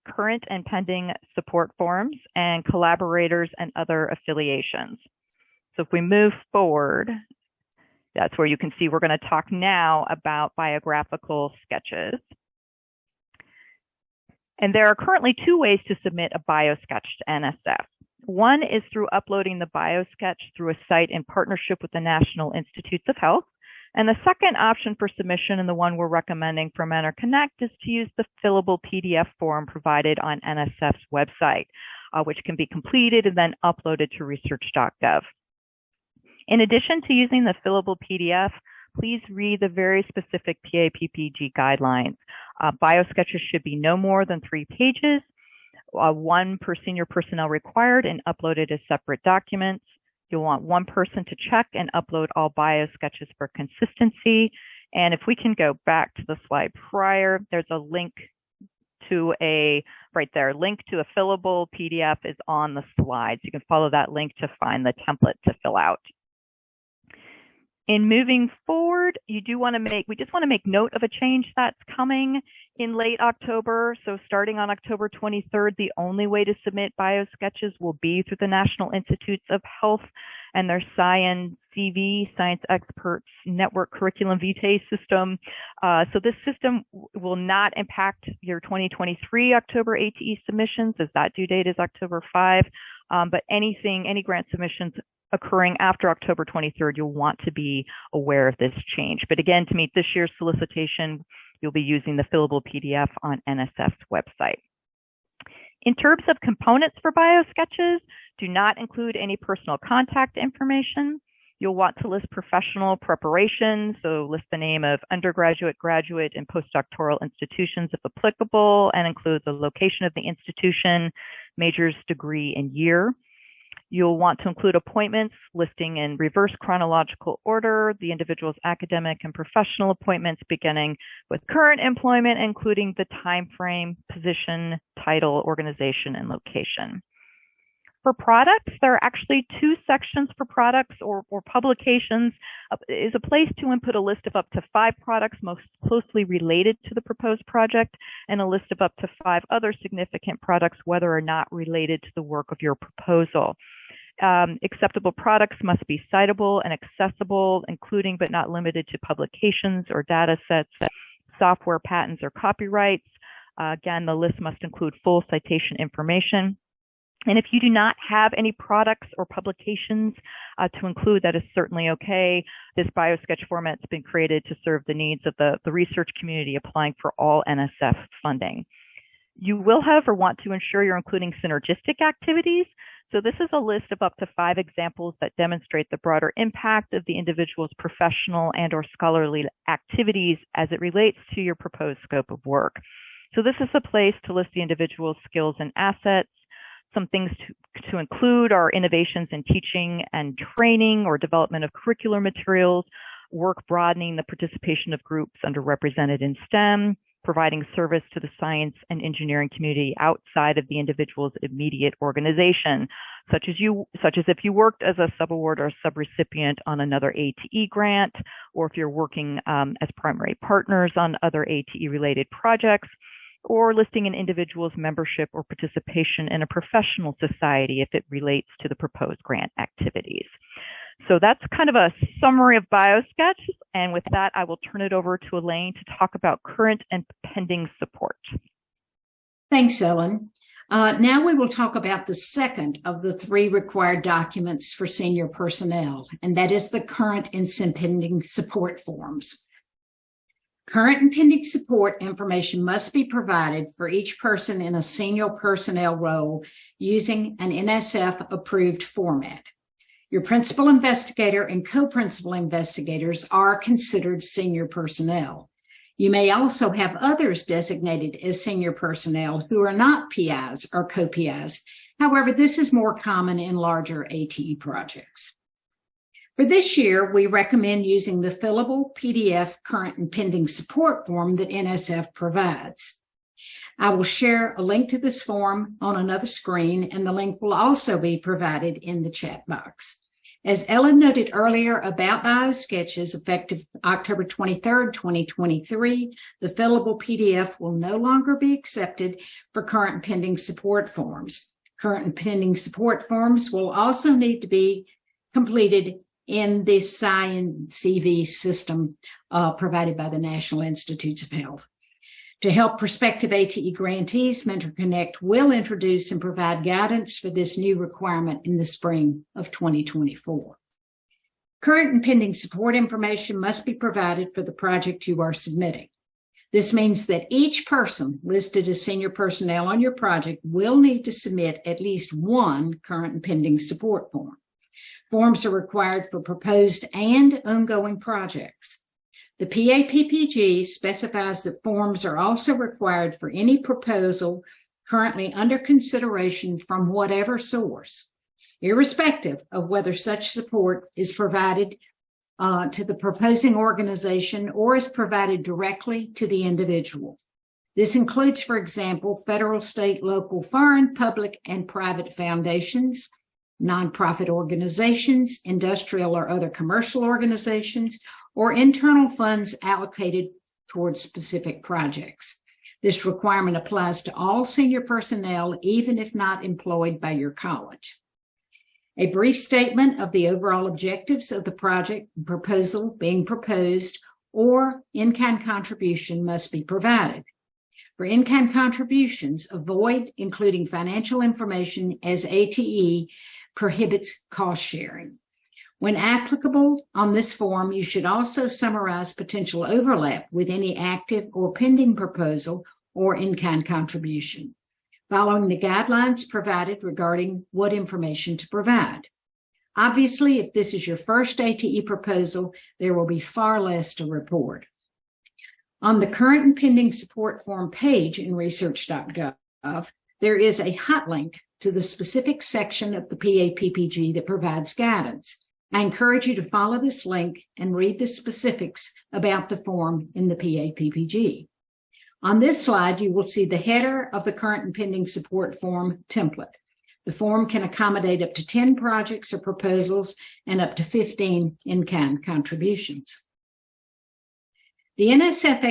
D: current and pending support forms, and collaborators and other affiliations. So if we move forward, that's where you can see we're going to talk now about biographical sketches. And there are currently 2 ways to submit a biosketch to NSF. One is through uploading the biosketch through a site in partnership with the National Institutes of Health. And the second option for submission, and the one we're recommending for Mentor Connect, is to use the fillable PDF form provided on NSF's website, which can be completed and then uploaded to Research.gov. In addition to using the fillable PDF, please read the very specific PAPPG guidelines. Biosketches should be no more than 3 pages, 1 per senior personnel required, and uploaded as separate documents. You'll want 1 person to check and upload all biosketches for consistency. And if we can go back to the slide prior, there's a link to right there, link to a fillable PDF is on the slides. You can follow that link to find the template to fill out. In moving forward, we just want to make note of a change that's coming in late October. So starting on October 23rd, the only way to submit biosketches will be through the National Institutes of Health and their CV, Science Experts Network Curriculum Vitae system. So this system will not impact your 2023 October ATE submissions, as that due date is October 5. But any grant submissions occurring after October 23rd, you'll want to be aware of this change. But again, to meet this year's solicitation, you'll be using the fillable PDF on NSF's website. In terms of components for biosketches, do not include any personal contact information. You'll want to list professional preparation, so list the name of undergraduate, graduate, and postdoctoral institutions if applicable, and include the location of the institution, major's degree, and year. You'll want to include appointments, listing in reverse chronological order, the individual's academic and professional appointments beginning with current employment, including the time frame, position, title, organization, and location. For products, there are actually two sections for products or publications. Is a place to input a list of up to 5 products most closely related to the proposed project, and a list of up to 5 other significant products, whether or not related to the work of your proposal. Acceptable products must be citable and accessible, including but not limited to publications or data sets, software patents or copyrights. Again, the list must include full citation information. And if you do not have any products or publications to include, that is certainly okay. This biosketch format's been created to serve the needs of the research community applying for all NSF funding. You will, however, want to ensure you're including synergistic activities. So this is a list of up to 5 examples that demonstrate the broader impact of the individual's professional and or scholarly activities as it relates to your proposed scope of work. So this is a place to list the individual's skills and assets. Some things to include are innovations in teaching and training or development of curricular materials, work broadening the participation of groups underrepresented in STEM, providing service to the science and engineering community outside of the individual's immediate organization, such as if you worked as a subaward or subrecipient on another ATE grant, or if you're working as primary partners on other ATE-related projects, or listing an individual's membership or participation in a professional society if it relates to the proposed grant activities. So that's kind of a summary of BioSketch, and with that, I will turn it over to Elaine to talk about current and pending support.
B: Thanks, Ellen. Now we will talk about the second of the 3 required documents for senior personnel, and that is the current and pending support forms. Current and pending support information must be provided for each person in a senior personnel role using an NSF-approved format. Your principal investigator and co-principal investigators are considered senior personnel. You may also have others designated as senior personnel who are not PIs or co-PIs. However, this is more common in larger ATE projects. For this year, we recommend using the fillable PDF current and pending support form that NSF provides. I will share a link to this form on another screen, and the link will also be provided in the chat box. As Ellen noted earlier about BioSketches, effective October 23rd, 2023, the fillable PDF will no longer be accepted for current and pending support forms. Current and pending support forms will also need to be completed in the CV system provided by the National Institutes of Health. To help prospective ATE grantees, Mentor Connect will introduce and provide guidance for this new requirement in the spring of 2024. Current and pending support information must be provided for the project you are submitting. This means that each person listed as senior personnel on your project will need to submit at least 1 current and pending support form. Forms are required for proposed and ongoing projects. The PAPPG specifies that forms are also required for any proposal currently under consideration from whatever source, irrespective of whether such support is provided to the proposing organization or is provided directly to the individual. This includes, for example, federal, state, local, foreign, public, and private foundations, nonprofit organizations, industrial or other commercial organizations, or internal funds allocated towards specific projects. This requirement applies to all senior personnel, even if not employed by your college. A brief statement of the overall objectives of the project proposal being proposed or in-kind contribution must be provided. For in-kind contributions, avoid including financial information, as ATE prohibits cost sharing. When applicable on this form, you should also summarize potential overlap with any active or pending proposal or in-kind contribution, following the guidelines provided regarding what information to provide. Obviously, if this is your first ATE proposal, there will be far less to report. On the current and pending support form page in Research.gov, there is a hot link to the specific section of the PAPPG that provides guidance. I encourage you to follow this link and read the specifics about the form in the PAPPG. On this slide, you will see the header of the current and pending support form template. The form can accommodate up to 10 projects or proposals and up to 15 in-kind contributions. The NSF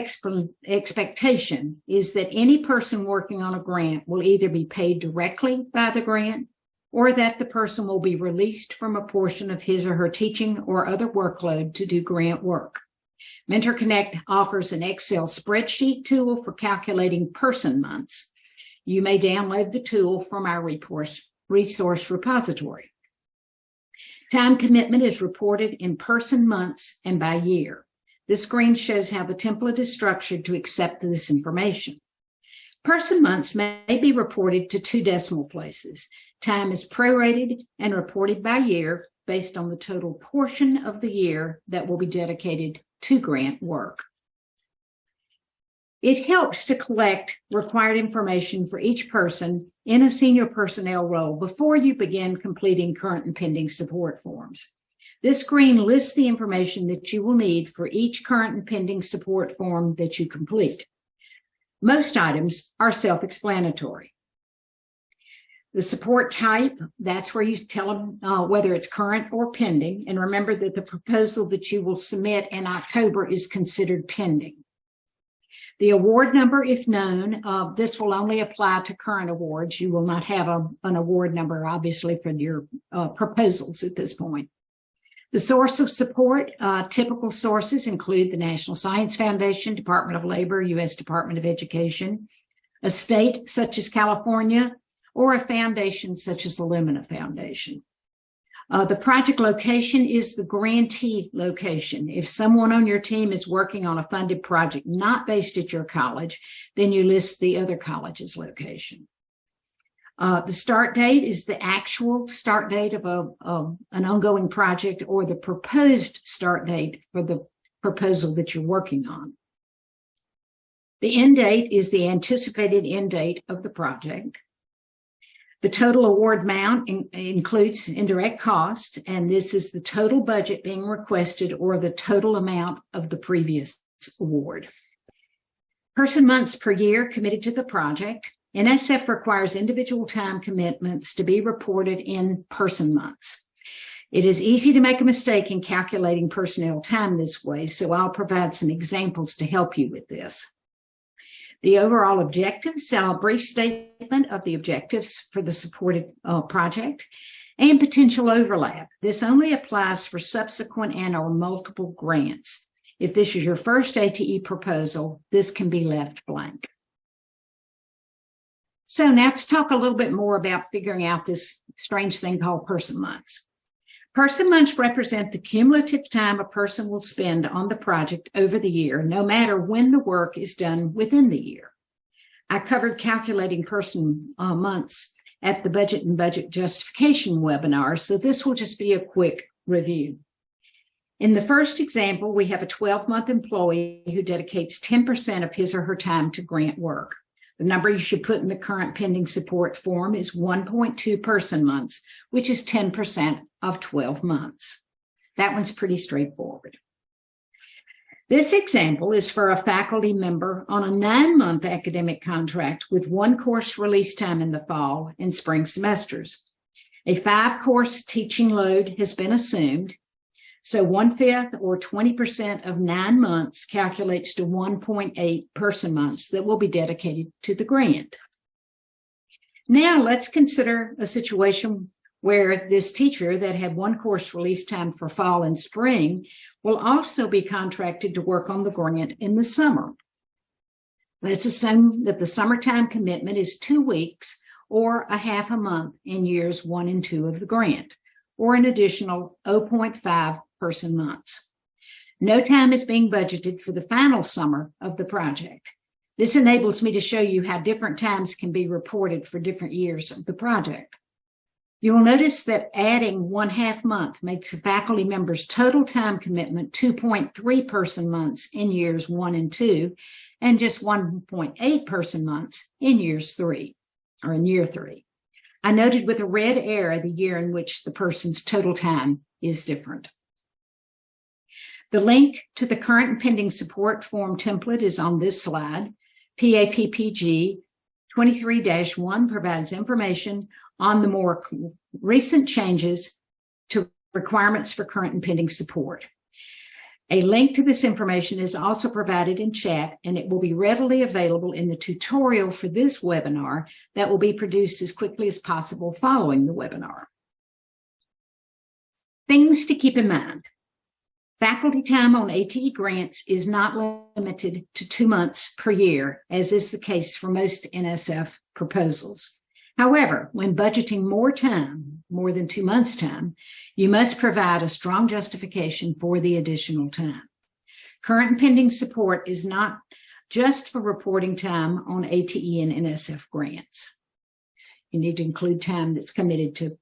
B: expectation is that any person working on a grant will either be paid directly by the grant or that the person will be released from a portion of his or her teaching or other workload to do grant work. Mentor Connect offers an Excel spreadsheet tool for calculating person months. You may download the tool from our resource repository. Time commitment is reported in person months and by year. This screen shows how the template is structured to accept this information. Person months may be reported to 2 decimal places. Time is prorated and reported by year based on the total portion of the year that will be dedicated to grant work. It helps to collect required information for each person in a senior personnel role before you begin completing current and pending support forms. This screen lists the information that you will need for each current and pending support form that you complete. Most items are self-explanatory. The support type, that's where you tell them whether it's current or pending. And remember that the proposal that you will submit in October is considered pending. The award number, if known, this will only apply to current awards. You will not have an award number, obviously, for your proposals at this point. The source of support, typical sources include the National Science Foundation, Department of Labor, U.S. Department of Education, a state such as California, or a foundation such as the Lumina Foundation. The project location is the grantee location. If someone on your team is working on a funded project not based at your college, then you list the other college's location. The start date is the actual start date of an ongoing project or the proposed start date for the proposal that you're working on. The end date is the anticipated end date of the project. The total award amount includes indirect cost, and this is the total budget being requested or the total amount of the previous award. Person months per year committed to the project. NSF requires individual time commitments to be reported in person months. It is easy to make a mistake in calculating personnel time this way, so I'll provide some examples to help you with this. The overall objectives, a brief statement of the objectives for the supported project, and potential overlap. This only applies for subsequent and or multiple grants. If this is your first ATE proposal, this can be left blank. So now let's talk a little bit more about figuring out this strange thing called person months. Person months represent the cumulative time a person will spend on the project over the year, no matter when the work is done within the year. I covered calculating person months at the Budget and Budget Justification webinar, so this will just be a quick review. In the first example, we have a 12-month employee who dedicates 10% of his or her time to grant work. The number you should put in the current pending support form is 1.2 person months, which is 10% of 12 months. That one's pretty straightforward. This example is for a faculty member on a 9-month academic contract with 1 course release time in the fall and spring semesters. A 5-course teaching load has been assumed, so 1/5 or 20% of 9 months calculates to 1.8 person months that will be dedicated to the grant. Now let's consider a situation where this teacher that had 1 course release time for fall and spring will also be contracted to work on the grant in the summer. Let's assume that the summertime commitment is 2 weeks or a half a month in years 1 and 2 of the grant, or an additional 0.5 person months. No time is being budgeted for the final summer of the project. This enables me to show you how different times can be reported for different years of the project. You will notice that adding 1/2 month makes a faculty member's total time commitment 2.3 person months in years 1 and 2, and just 1.8 person months in year 3. I noted with a red arrow the year in which the person's total time is different. The link to the current and pending support form template is on this slide. PAPPG 23-1 provides information on the more recent changes to requirements for current and pending support. A link to this information is also provided in chat, and it will be readily available in the tutorial for this webinar that will be produced as quickly as possible following the webinar. Things to keep in mind. Faculty time on ATE grants is not limited to 2 months per year, as is the case for most NSF proposals. However, when budgeting more time, more than 2 months' time, you must provide a strong justification for the additional time. Current and pending support is not just for reporting time on ATE and NSF grants. You need to include time that's committed to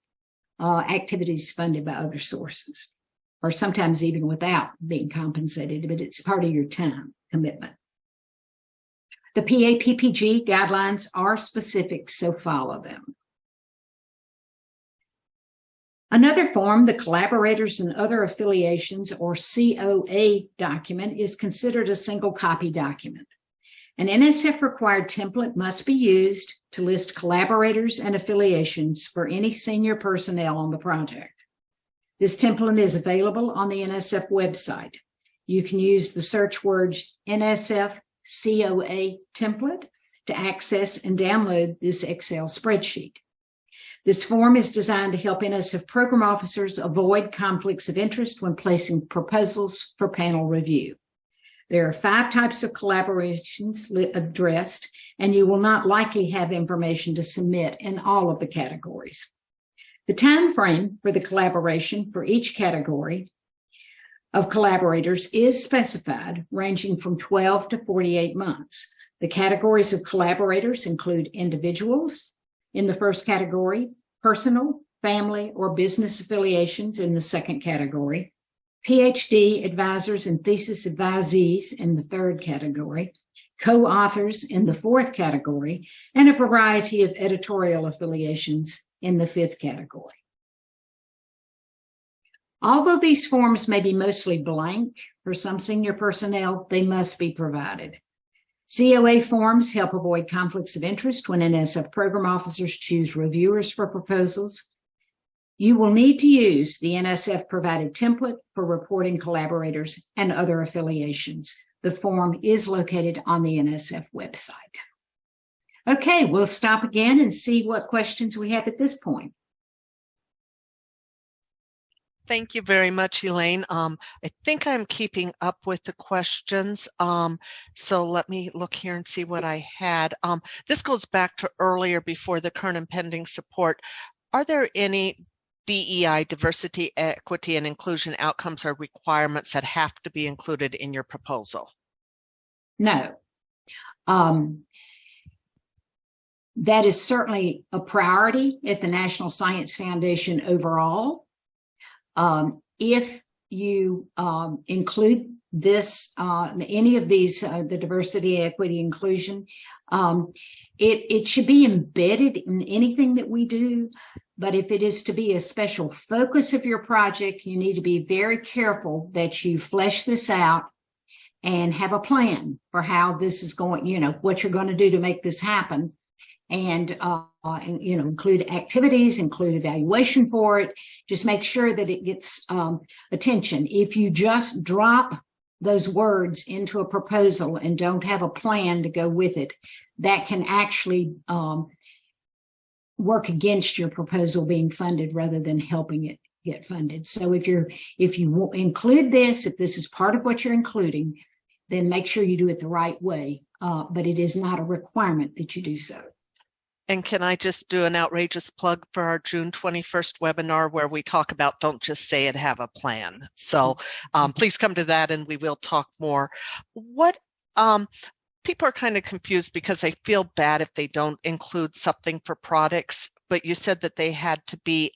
B: activities funded by other sources, or sometimes even without being compensated, but it's part of your time commitment. The PAPPG guidelines are specific, so follow them. Another form, the Collaborators and Other Affiliations, or COA document, is considered a single copy document. An NSF-required template must be used to list collaborators and affiliations for any senior personnel on the project. This template is available on the NSF website. You can use the search words NSF COA template to access and download this Excel spreadsheet. This form is designed to help NSF program officers avoid conflicts of interest when placing proposals for panel review. There are 5 types of collaborations addressed, and you will not likely have information to submit in all of the categories. The time frame for the collaboration for each category of collaborators is specified, ranging from 12 to 48 months. The categories of collaborators include individuals in the first category, personal, family, or business affiliations in the second category, PhD advisors and thesis advisees in the third category, co-authors in the fourth category, and a variety of editorial affiliations in the 5th category. Although these forms may be mostly blank for some senior personnel, they must be provided. COA forms help avoid conflicts of interest when NSF program officers choose reviewers for proposals. You will need to use the NSF-provided template for reporting collaborators and other affiliations. The form is located on the NSF website. Okay, we'll stop again and see what questions we have at this point.
A: Thank you very much, Elaine. I think I'm keeping up with the questions. So let me look here and see what I had. This goes back to earlier before the current and pending support. Are there any DEI, diversity, equity, and inclusion outcomes or requirements that have to be included in your proposal?
B: No. That is certainly a priority at the National Science Foundation overall. If you include this, any of these, the diversity, equity, inclusion, it should be embedded in anything that we do. But if it is to be a special focus of your project, you need to be very careful that you flesh this out and have a plan for how this is going, what you're going to do to make this happen. and include activities, include evaluation for it. Just make sure that it gets attention. If you just drop those words into a proposal and don't have a plan to go with it, that can actually work against your proposal being funded rather than helping it get funded. So if you include this, if this is part of what you're including, then make sure you do it the right way. But it is not a requirement that you do so.
A: And can I just do an outrageous plug for our June 21st webinar where we talk about don't just say it, have a plan. So please come to that and we will talk more. What people are kind of confused because they feel bad if they don't include something for products, but you said that they had to be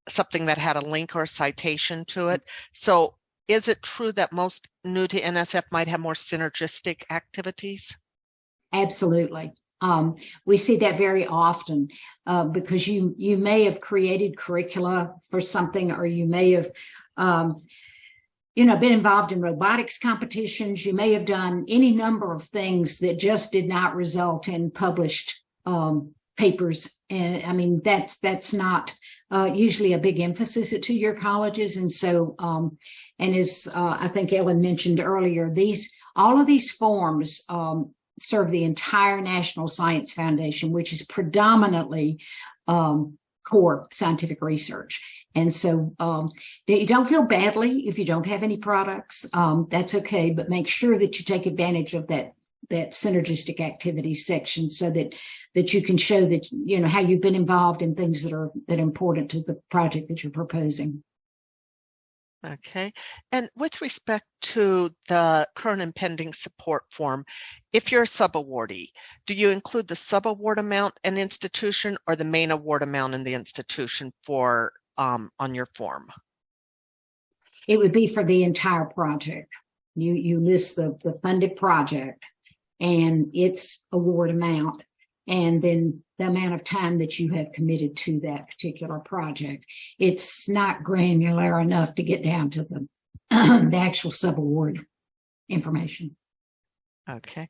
A: something that had a link or a citation to it. So is it true that most new to NSF might have more synergistic activities?
B: Absolutely. We see that very often because you may have created curricula for something, or you may have been involved in robotics competitions. You may have done any number of things that just did not result in published papers. And I mean, that's not usually a big emphasis to your colleges. And so, and as I think Ellen mentioned earlier, all of these forms serve the entire National Science Foundation, which is predominantly core scientific research. And so you don't feel badly if you don't have any products. That's okay, but make sure that you take advantage of that synergistic activities section so that you can show that, how you've been involved in things that are important to the project that you're proposing.
A: Okay. And with respect to the current and pending support form, if you're a sub-awardee, do you include the sub-award amount and institution or the main award amount in the institution for on your form?
B: It would be for the entire project. You list the funded project and its award amount, and then the amount of time that you have committed to that particular project. It's not granular enough to get down to the actual subaward information.
A: Okay.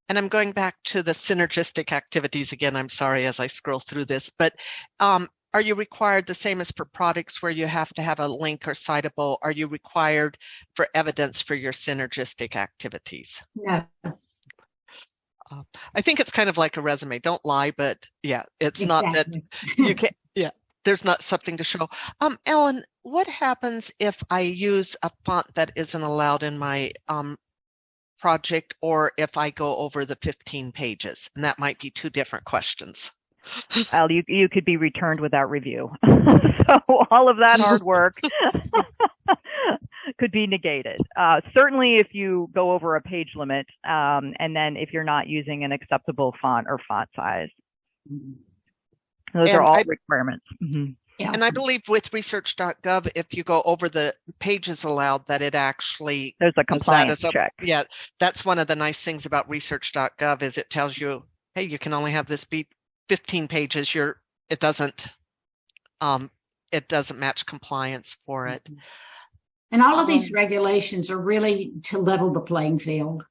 A: And I'm going back to the synergistic activities again. I'm sorry as I scroll through this, but are you required the same as for products where you have to have a link or citable? Are you required for evidence for your synergistic activities?
B: No.
A: I think it's kind of like a resume. Don't lie, but yeah, it's
B: Exactly.
A: not that you can't, yeah, there's not something to show. Ellen, what happens if I use a font that isn't allowed in my project, or if I go over the 15 pages? And that might be two different questions.
D: Well, you could be returned without review. So all of that hard work could be negated. Certainly if you go over a page limit, and then if you're not using an acceptable font or font size. Those are all requirements. Mm-hmm.
B: Yeah.
A: And I believe with Research.gov, if you go over the pages allowed, that it actually
D: there's a compliance check.
A: Yeah, that's one of the nice things about Research.gov is it tells you, hey, you can only have this be 15 pages. It doesn't match compliance for it.
B: And all of these regulations are really to level the playing field.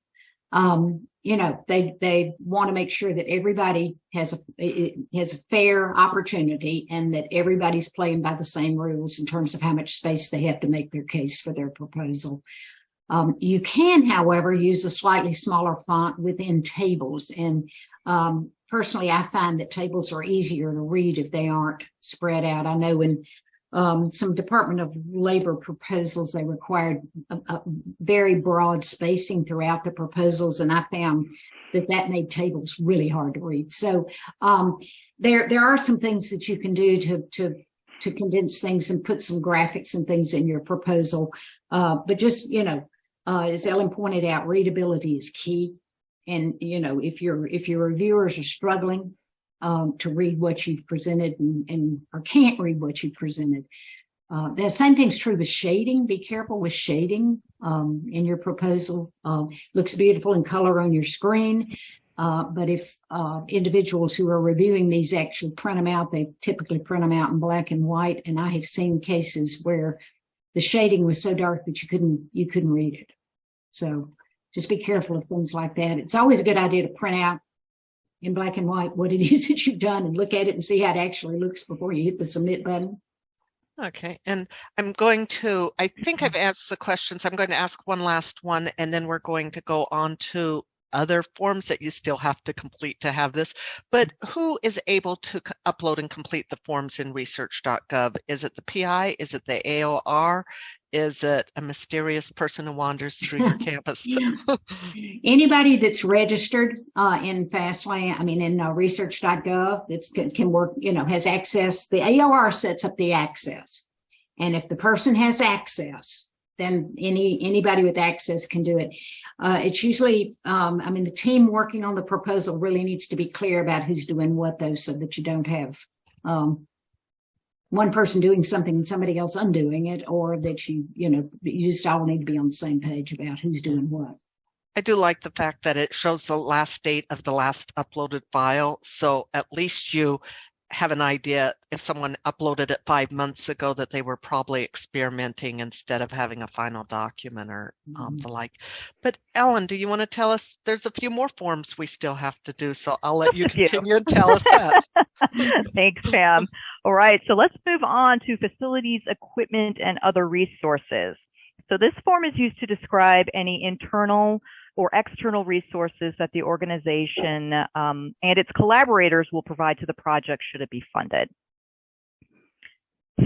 B: They want to make sure that everybody has a fair opportunity and that everybody's playing by the same rules in terms of how much space they have to make their case for their proposal. You can, however, use a slightly smaller font within tables. And personally, I find that tables are easier to read if they aren't spread out. I know in some Department of Labor proposals, they required a very broad spacing throughout the proposals, and I found that made tables really hard to read. So there are some things that you can do to condense things and put some graphics and things in your proposal. But just, as Ellen pointed out, readability is key. And, if your reviewers are struggling to read what you've presented or can't read what you've presented. The same thing's true with shading. Be careful with shading in your proposal. Looks beautiful in color on your screen, but if individuals who are reviewing these actually print them out, they typically print them out in black and white. And I have seen cases where the shading was so dark that you couldn't read it. So just be careful of things like that. It's always a good idea to print out in black and white what it is that you've done and look at it and see how it actually looks before you hit the submit button.
A: Okay, and I think I've asked the questions. I'm going to ask one last one, and then we're going to go on to other forms that you still have to complete to have this. But who is able to upload and complete the forms in Research.gov? Is it the PI? Is it the AOR? Is it a mysterious person who wanders through your campus?
B: Anybody that's registered in Fastland, in Research.gov, that's can work, has access. The AOR sets up the access, and if the person has access, then anybody with access can do it. It's usually, the team working on the proposal really needs to be clear about who's doing what, though, so that you don't have one person doing something and somebody else undoing it, or that you just all need to be on the same page about who's doing what.
A: I do like the fact that it shows the last date of the last uploaded file. So at least you have an idea if someone uploaded it 5 months ago that they were probably experimenting instead of having a final document or the like. But Ellen, do you want to tell us? There's a few more forms we still have to do, so I'll let you continue and tell us that.
D: Thanks, Pam. All right, so let's move on to facilities, equipment, and other resources. So this form is used to describe any internal or external resources that the organization and its collaborators will provide to the project should it be funded.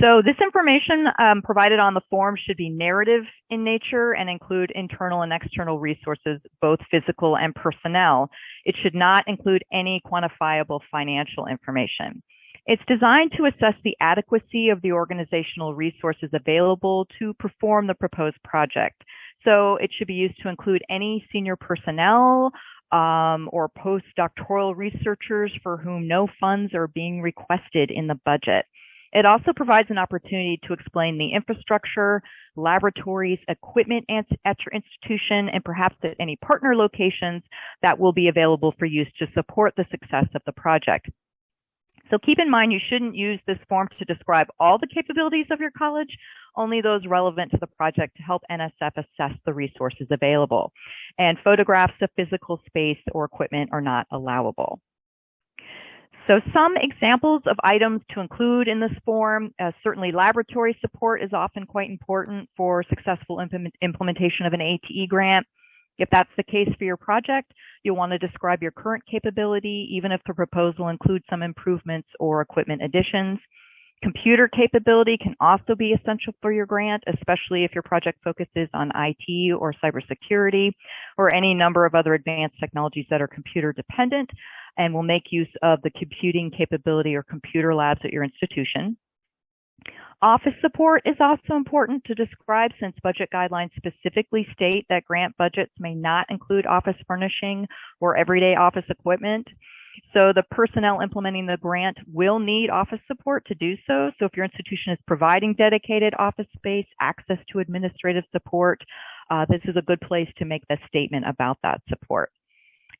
D: So this information provided on the form should be narrative in nature and include internal and external resources, both physical and personnel. It should not include any quantifiable financial information. It's designed to assess the adequacy of the organizational resources available to perform the proposed project. So it should be used to include any senior personnel or postdoctoral researchers for whom no funds are being requested in the budget. It also provides an opportunity to explain the infrastructure, laboratories, equipment at your institution, and perhaps at any partner locations that will be available for use to support the success of the project. So keep in mind, you shouldn't use this form to describe all the capabilities of your college, only those relevant to the project to help NSF assess the resources available. And photographs of physical space or equipment are not allowable. So some examples of items to include in this form, certainly laboratory support is often quite important for successful implementation of an ATE grant. If that's the case for your project, you'll want to describe your current capability, even if the proposal includes some improvements or equipment additions. Computer capability can also be essential for your grant, especially if your project focuses on IT or cybersecurity or any number of other advanced technologies that are computer dependent and will make use of the computing capability or computer labs at your institution. Office support is also important to describe since budget guidelines specifically state that grant budgets may not include office furnishing or everyday office equipment. So the personnel implementing the grant will need office support to do so. So if your institution is providing dedicated office space, access to administrative support, this is a good place to make the statement about that support.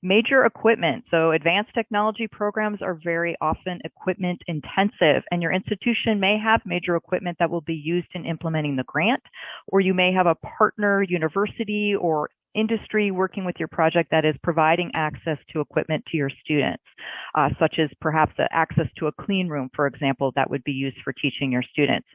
D: Major equipment. So advanced technology programs are very often equipment intensive, and your institution may have major equipment that will be used in implementing the grant, or you may have a partner university or industry working with your project that is providing access to equipment to your students, such as perhaps access to a clean room, for example, that would be used for teaching your students.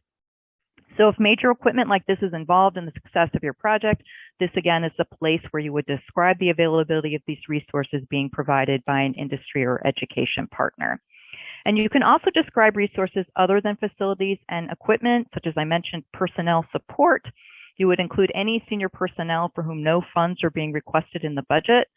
D: So if major equipment like this is involved in the success of your project, this again is the place where you would describe the availability of these resources being provided by an industry or education partner. And you can also describe resources other than facilities and equipment, such as I mentioned, personnel support. You would include any senior personnel for whom no funds are being requested in the budget.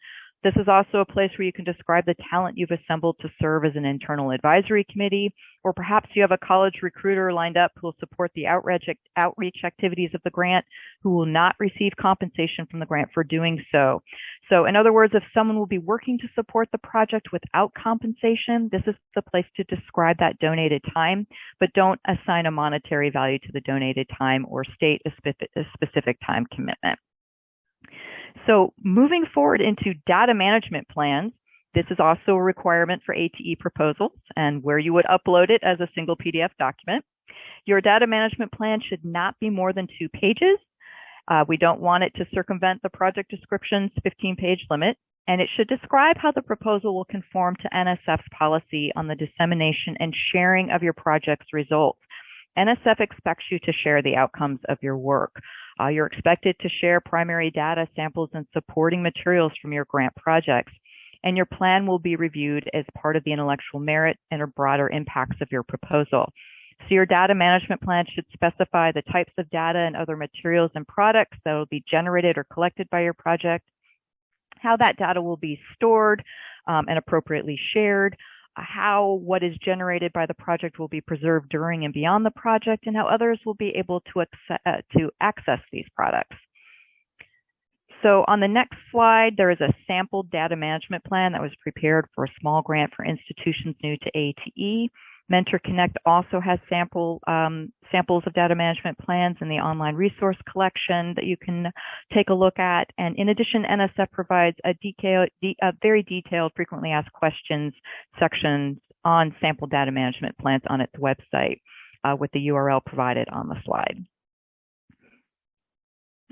D: This is also a place where you can describe the talent you've assembled to serve as an internal advisory committee, or perhaps you have a college recruiter lined up who will support the outreach activities of the grant, who will not receive compensation from the grant for doing so. So in other words, if someone will be working to support the project without compensation, this is the place to describe that donated time, but don't assign a monetary value to the donated time or state a specific time commitment. So moving forward into data management plans, this is also a requirement for ATE proposals and where you would upload it as a single PDF document. Your data management plan should not be more than 2 pages. We don't want it to circumvent the project description's 15-page limit. and it should describe how the proposal will conform to NSF's policy on the dissemination and sharing of your project's results. NSF expects you to share the outcomes of your work. You're expected to share primary data, samples, and supporting materials from your grant projects, and your plan will be reviewed as part of the intellectual merit and or broader impacts of your proposal. So your data management plan should specify the types of data and other materials and products that will be generated or collected by your project, how that data will be stored and appropriately shared, how what is generated by the project will be preserved during and beyond the project, and how others will be able to access these products. So on the next slide, there is a sample data management plan that was prepared for a small grant for institutions new to ATE. Mentor Connect also has samples of data management plans in the online resource collection that you can take a look at. And in addition, NSF provides a very detailed frequently asked questions section on sample data management plans on its website with the URL provided on the slide.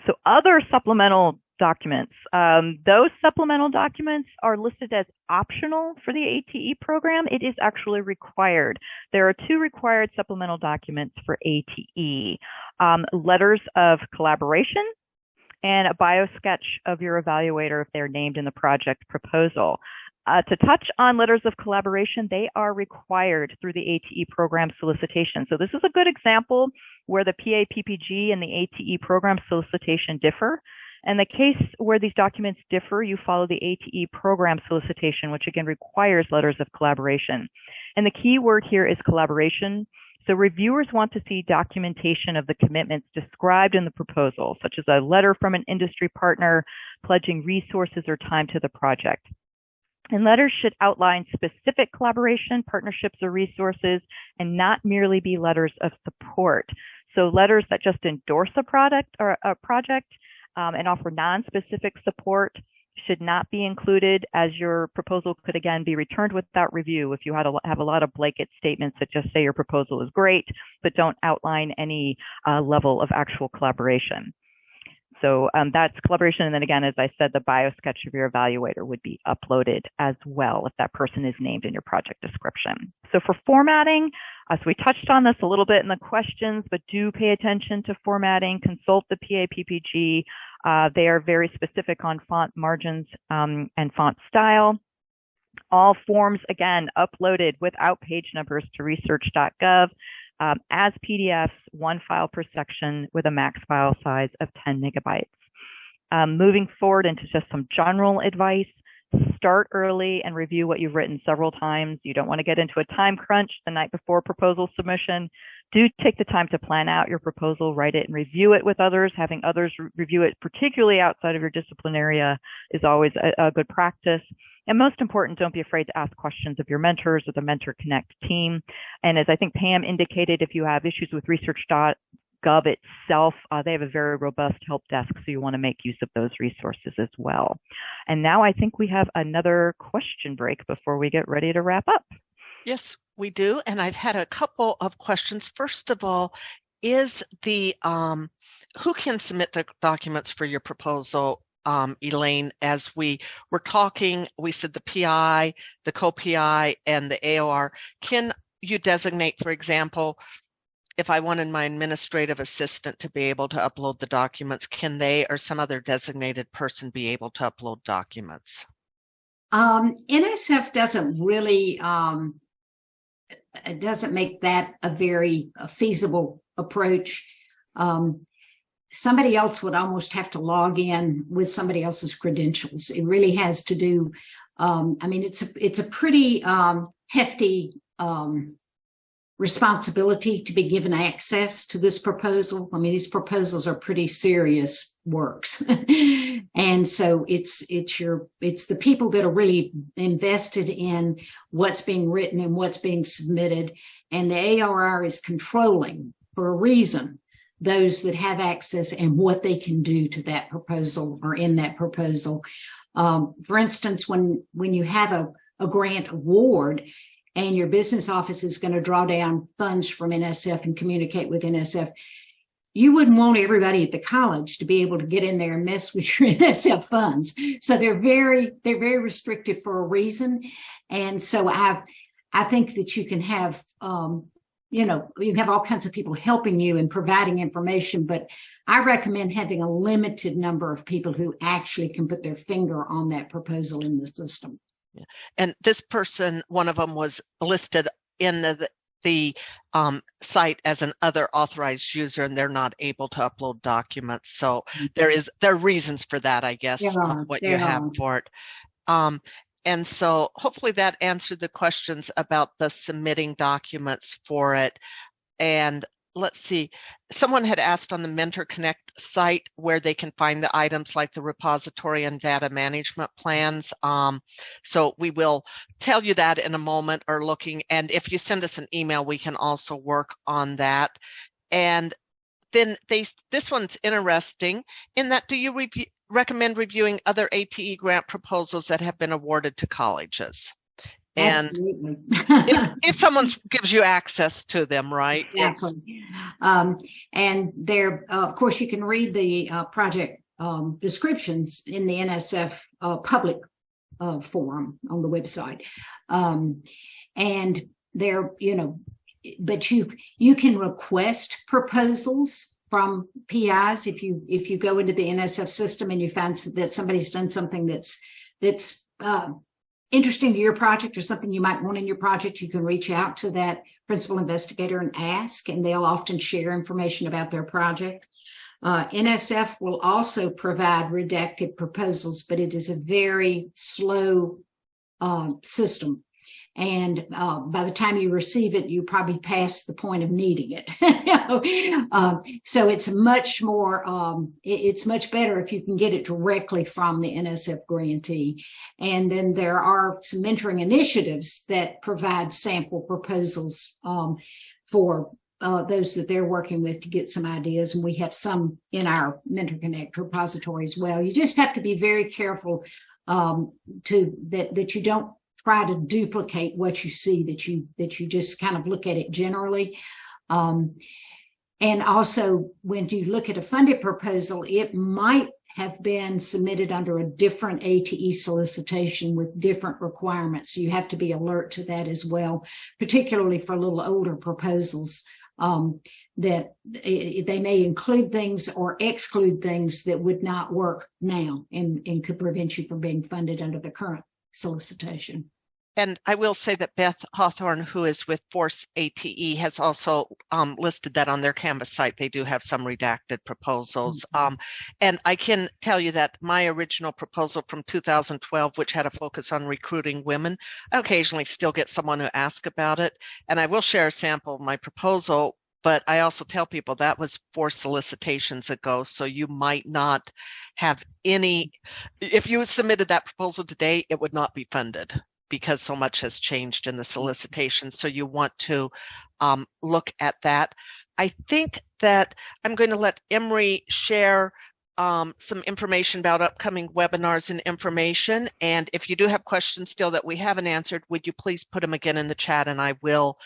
D: So other supplemental documents. Those supplemental documents are listed as optional for the ATE program. It is actually required. There are 2 required supplemental documents for ATE. Letters of collaboration and a biosketch of your evaluator if they're named in the project proposal. To touch on letters of collaboration, they are required through the ATE program solicitation. So this is a good example where the PA-PPG and the ATE program solicitation differ. In the case where these documents differ, you follow the ATE program solicitation, which again requires letters of collaboration. And the key word here is collaboration. So reviewers want to see documentation of the commitments described in the proposal, such as a letter from an industry partner pledging resources or time to the project. And letters should outline specific collaboration, partnerships, or resources, and not merely be letters of support. So letters that just endorse a product or a project and offer non-specific support should not be included, as your proposal could again be returned without review if you have a lot of blanket statements that just say your proposal is great, but don't outline any level of actual collaboration. So that's collaboration. And then again, as I said, the biosketch of your evaluator would be uploaded as well if that person is named in your project description. So for formatting, so we touched on this a little bit in the questions, but do pay attention to formatting. Consult the PA-PPG. They are very specific on font margins and font style. All forms, again, uploaded without page numbers to Research.gov. As PDFs, 1 file per section with a max file size of 10 megabytes. Moving forward into just some general advice, start early and review what you've written several times. You don't want to get into a time crunch the night before proposal submission. Do take the time to plan out your proposal, write it, and review it with others. Having others review it, particularly outside of your discipline area, is always a good practice. And most important, don't be afraid to ask questions of your mentors or the Mentor Connect team. And as I think Pam indicated, if you have issues with Research.gov itself, they have a very robust help desk, so you want to make use of those resources as well. And now I think we have another question break before we get ready to wrap up.
A: Yes, we do. And I've had a couple of questions. First of all, is the who can submit the documents for your proposal? Elaine, as we were talking, we said the PI, the co-PI, and the AOR. Can you designate, for example, if I wanted my administrative assistant to be able to upload the documents, can they or some other designated person be able to upload documents?
B: NSF doesn't really, it doesn't make that a very feasible approach. Somebody else would almost have to log in with somebody else's credentials. It really has to do, I mean, it's a pretty hefty responsibility to be given access to this proposal. I mean, these proposals are pretty serious works. And so it's the people that are really invested in what's being written and what's being submitted. And the ARR is controlling, for a reason, those that have access and what they can do to that proposal or in that proposal. For instance, when you have a grant award and your business office is going to draw down funds from NSF and communicate with NSF, you wouldn't want everybody at the college to be able to get in there and mess with your NSF funds. So they're very restrictive for a reason. And so I think that you can have, you can have all kinds of people helping you and providing information, but I recommend having a limited number of people who actually can put their finger on that proposal in the system.
A: Yeah. And this person, one of them was listed in the site as an other authorized user, and they're not able to upload documents. So there are reasons for that, I guess, what you have for it. And so hopefully that answered the questions about the submitting documents for it. And let's see, someone had asked on the Mentor Connect site where they can find the items like the repository and data management plans. So we will tell you that in a moment, or looking, and if you send us an email, we can also work on that. And then this one's interesting in that, do you recommend reviewing other ATE grant proposals that have been awarded to colleges? And
B: absolutely.
A: if someone gives you access to them, right?
B: Exactly. And there, of course, you can read the project descriptions in the NSF public forum on the website. And there, but you can request proposals from PIs if you go into the NSF system and you find that somebody's done something that's interesting to your project or something you might want in your project. You can reach out to that principal investigator and ask, and they'll often share information about their project. NSF will also provide redacted proposals, but it is a very slow system. And by the time you receive it, you probably pass the point of needing it. So it's much more, it's much better if you can get it directly from the NSF grantee. And then there are some mentoring initiatives that provide sample proposals for those that they're working with to get some ideas. And we have some in our Mentor Connect repository as well. You just have to be very careful that you don't try to duplicate what you see, that you just kind of look at it generally. And also, when you look at a funded proposal, it might have been submitted under a different ATE solicitation with different requirements. So you have to be alert to that as well, particularly for a little older proposals, that they may include things or exclude things that would not work now and could prevent you from being funded under the current solicitation.
A: And I will say that Beth Hawthorne, who is with Force ATE, has also listed that on their Canvas site. They do have some redacted proposals. And I can tell you that my original proposal from 2012, which had a focus on recruiting women, I occasionally still get someone who asks about it. And I will share a sample of my proposal, but I also tell people that was 4 solicitations ago. So you might not have any, if you submitted that proposal today, it would not be funded, because so much has changed in the solicitation. So you want to look at that. I think that I'm going to let Emery share some information about upcoming webinars and information. And if you do have questions still that we haven't answered, would you please put them again in the chat, and I will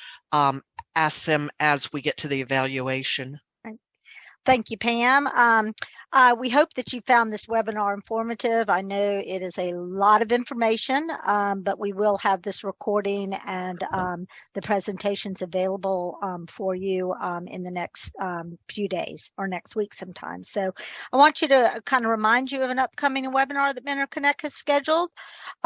A: ask them as we get to the evaluation.
C: Thank you, Pam. We hope that you found this webinar informative. I know it is a lot of information, but we will have this recording and the presentations available for you in the next few days or next week sometime. So I want you to kind of remind you of an upcoming webinar that Mentor Connect has scheduled.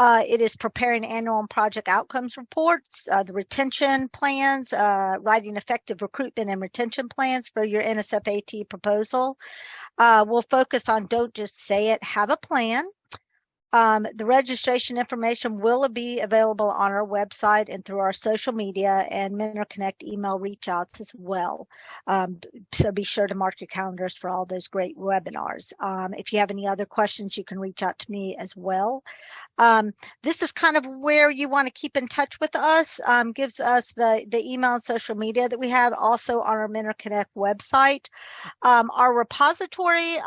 C: It is preparing annual and project outcomes reports, the retention plans, writing effective recruitment and retention plans for your NSF AT proposal. We'll focus on don't just say it, have a plan. The registration information will be available on our website and through our social media and Mentor Connect email reach outs as well. So be sure to mark your calendars for all those great webinars. If you have any other questions, you can reach out to me as well. This is kind of where you want to keep in touch with us. Gives us the email and social media that we have, also on our Mentor Connect website. Our repository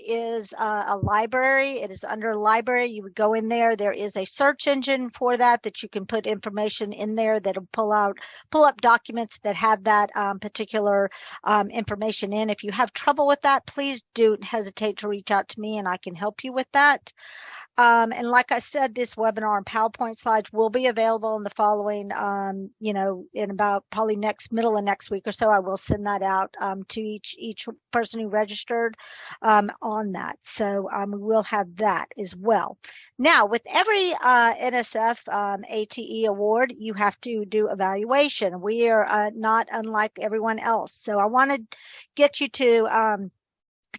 C: is a library. It is under library. you would go in there. There is a search engine for that you can put information in there that'll pull up documents that have that particular information in. If you have trouble with that, please don't hesitate to reach out to me and I can help you with that. And like I said, this webinar and PowerPoint slides will be available in the following, in about probably middle of next week or so. I will send that out to each person who registered on that. So we will have that as well. Now, with every NSF ATE award, you have to do evaluation. We are not unlike everyone else. So I want to get you to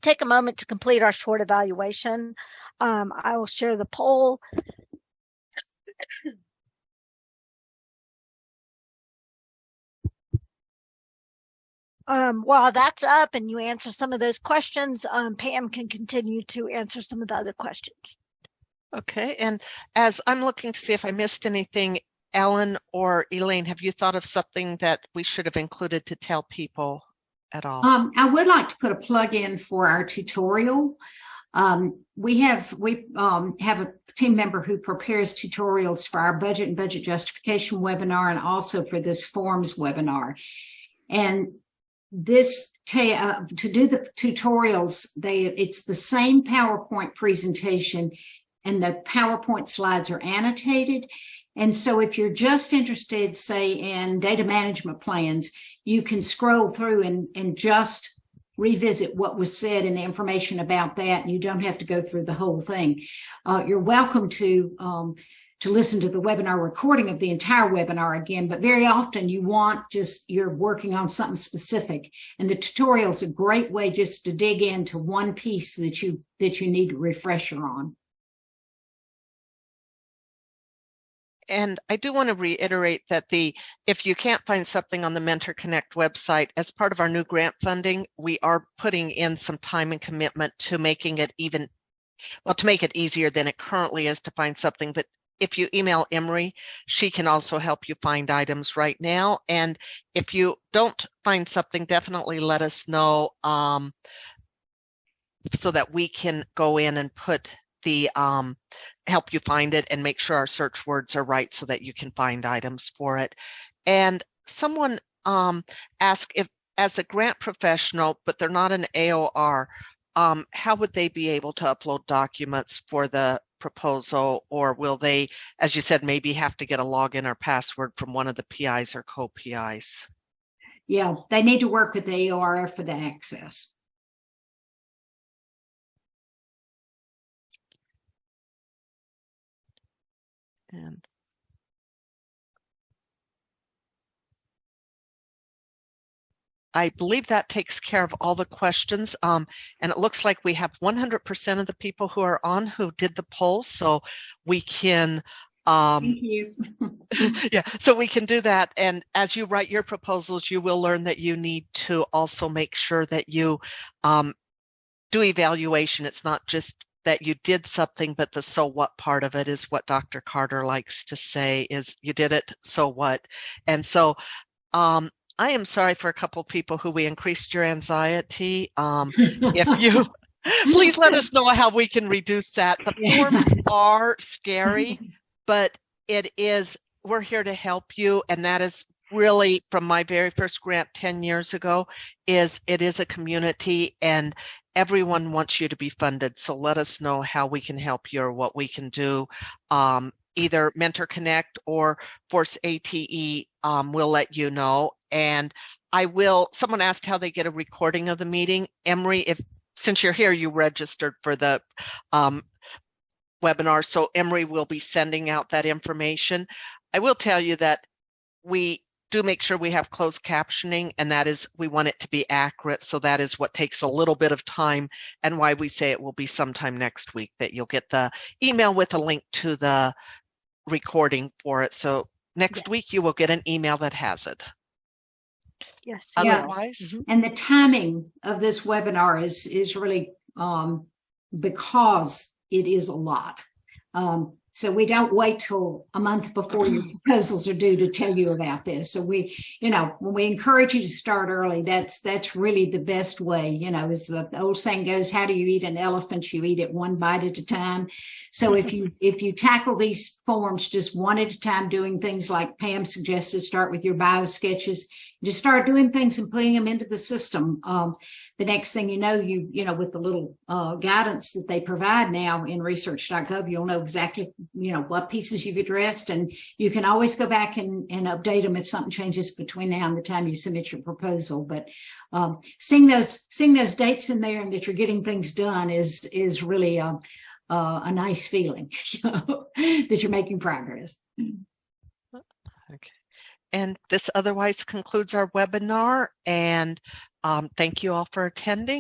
C: take a moment to complete our short evaluation. I will share the poll. While that's up and you answer some of those questions, Pam can continue to answer some of the other questions.
A: Okay, and as I'm looking to see if I missed anything, Ellen or Elaine, have you thought of something that we should have included to tell people at all?
B: I would like to put a plug in for our tutorial. We have a team member who prepares tutorials for our budget and budget justification webinar and also for this forms webinar. And this to do the tutorials, it's the same PowerPoint presentation and the PowerPoint slides are annotated. And so if you're just interested, say, in data management plans, you can scroll through and just revisit what was said and the information about that, and you don't have to go through the whole thing. You're welcome to listen to the webinar recording of the entire webinar again, but very often you're working on something specific, and the tutorial is a great way just to dig into one piece that you need a refresher on.
A: And I do want to reiterate that if you can't find something on the Mentor Connect website, as part of our new grant funding, we are putting in some time and commitment to making it to make it easier than it currently is to find something. But if you email Emery, she can also help you find items right now. And if you don't find something, definitely let us know so that we can go in and put help you find it and make sure our search words are right so that you can find items for it. And someone asked if, as a grant professional, but they're not an AOR, how would they be able to upload documents for the proposal, or will they, as you said, maybe have to get a login or password from one of the PIs or co-PIs?
B: Yeah, they need to work with the AOR for the access.
A: And I believe that takes care of all the questions. And it looks like we have 100% of the people who are on who did the poll, so we can
B: Thank you.
A: yeah, so we can do that. And as you write your proposals, you will learn that you need to also make sure that you do evaluation. It's not just that you did something, but the so what part of it is what Dr. Carter likes to say is you did it, so what? And so I am sorry for a couple of people who we increased your anxiety. If you please let us know how we can reduce that. The forms are scary, but we're here to help you. And that is really from my very first grant 10 years ago, it is a community and everyone wants you to be funded. So let us know how we can help you or what we can do. Either Mentor Connect or Force ATE will let you know. And someone asked how they get a recording of the meeting. Emery, since you're here, you registered for the webinar. So Emery will be sending out that information. I will tell you that we do make sure we have closed captioning, and that is, we want it to be accurate. So that is what takes a little bit of time and why we say it will be sometime next week that you'll get the email with a link to the recording for it. So next week you will get an email that has it.
C: Yes.
A: Otherwise.
B: And the timing of this webinar is really because it is a lot. So we don't wait till a month before your proposals are due to tell you about this. So we, when we encourage you to start early, that's really the best way. As the old saying goes, how do you eat an elephant? You eat it one bite at a time. So if you tackle these forms just one at a time, doing things like Pam suggested, start with your bio sketches, just start doing things and putting them into the system. The next thing you know, with the little guidance that they provide now in Research.gov, you'll know exactly, what pieces you've addressed, and you can always go back and update them if something changes between now and the time you submit your proposal. But seeing those dates in there and that you're getting things done is really a nice feeling that you're making progress.
A: Okay. And this otherwise concludes our webinar, and thank you all for attending.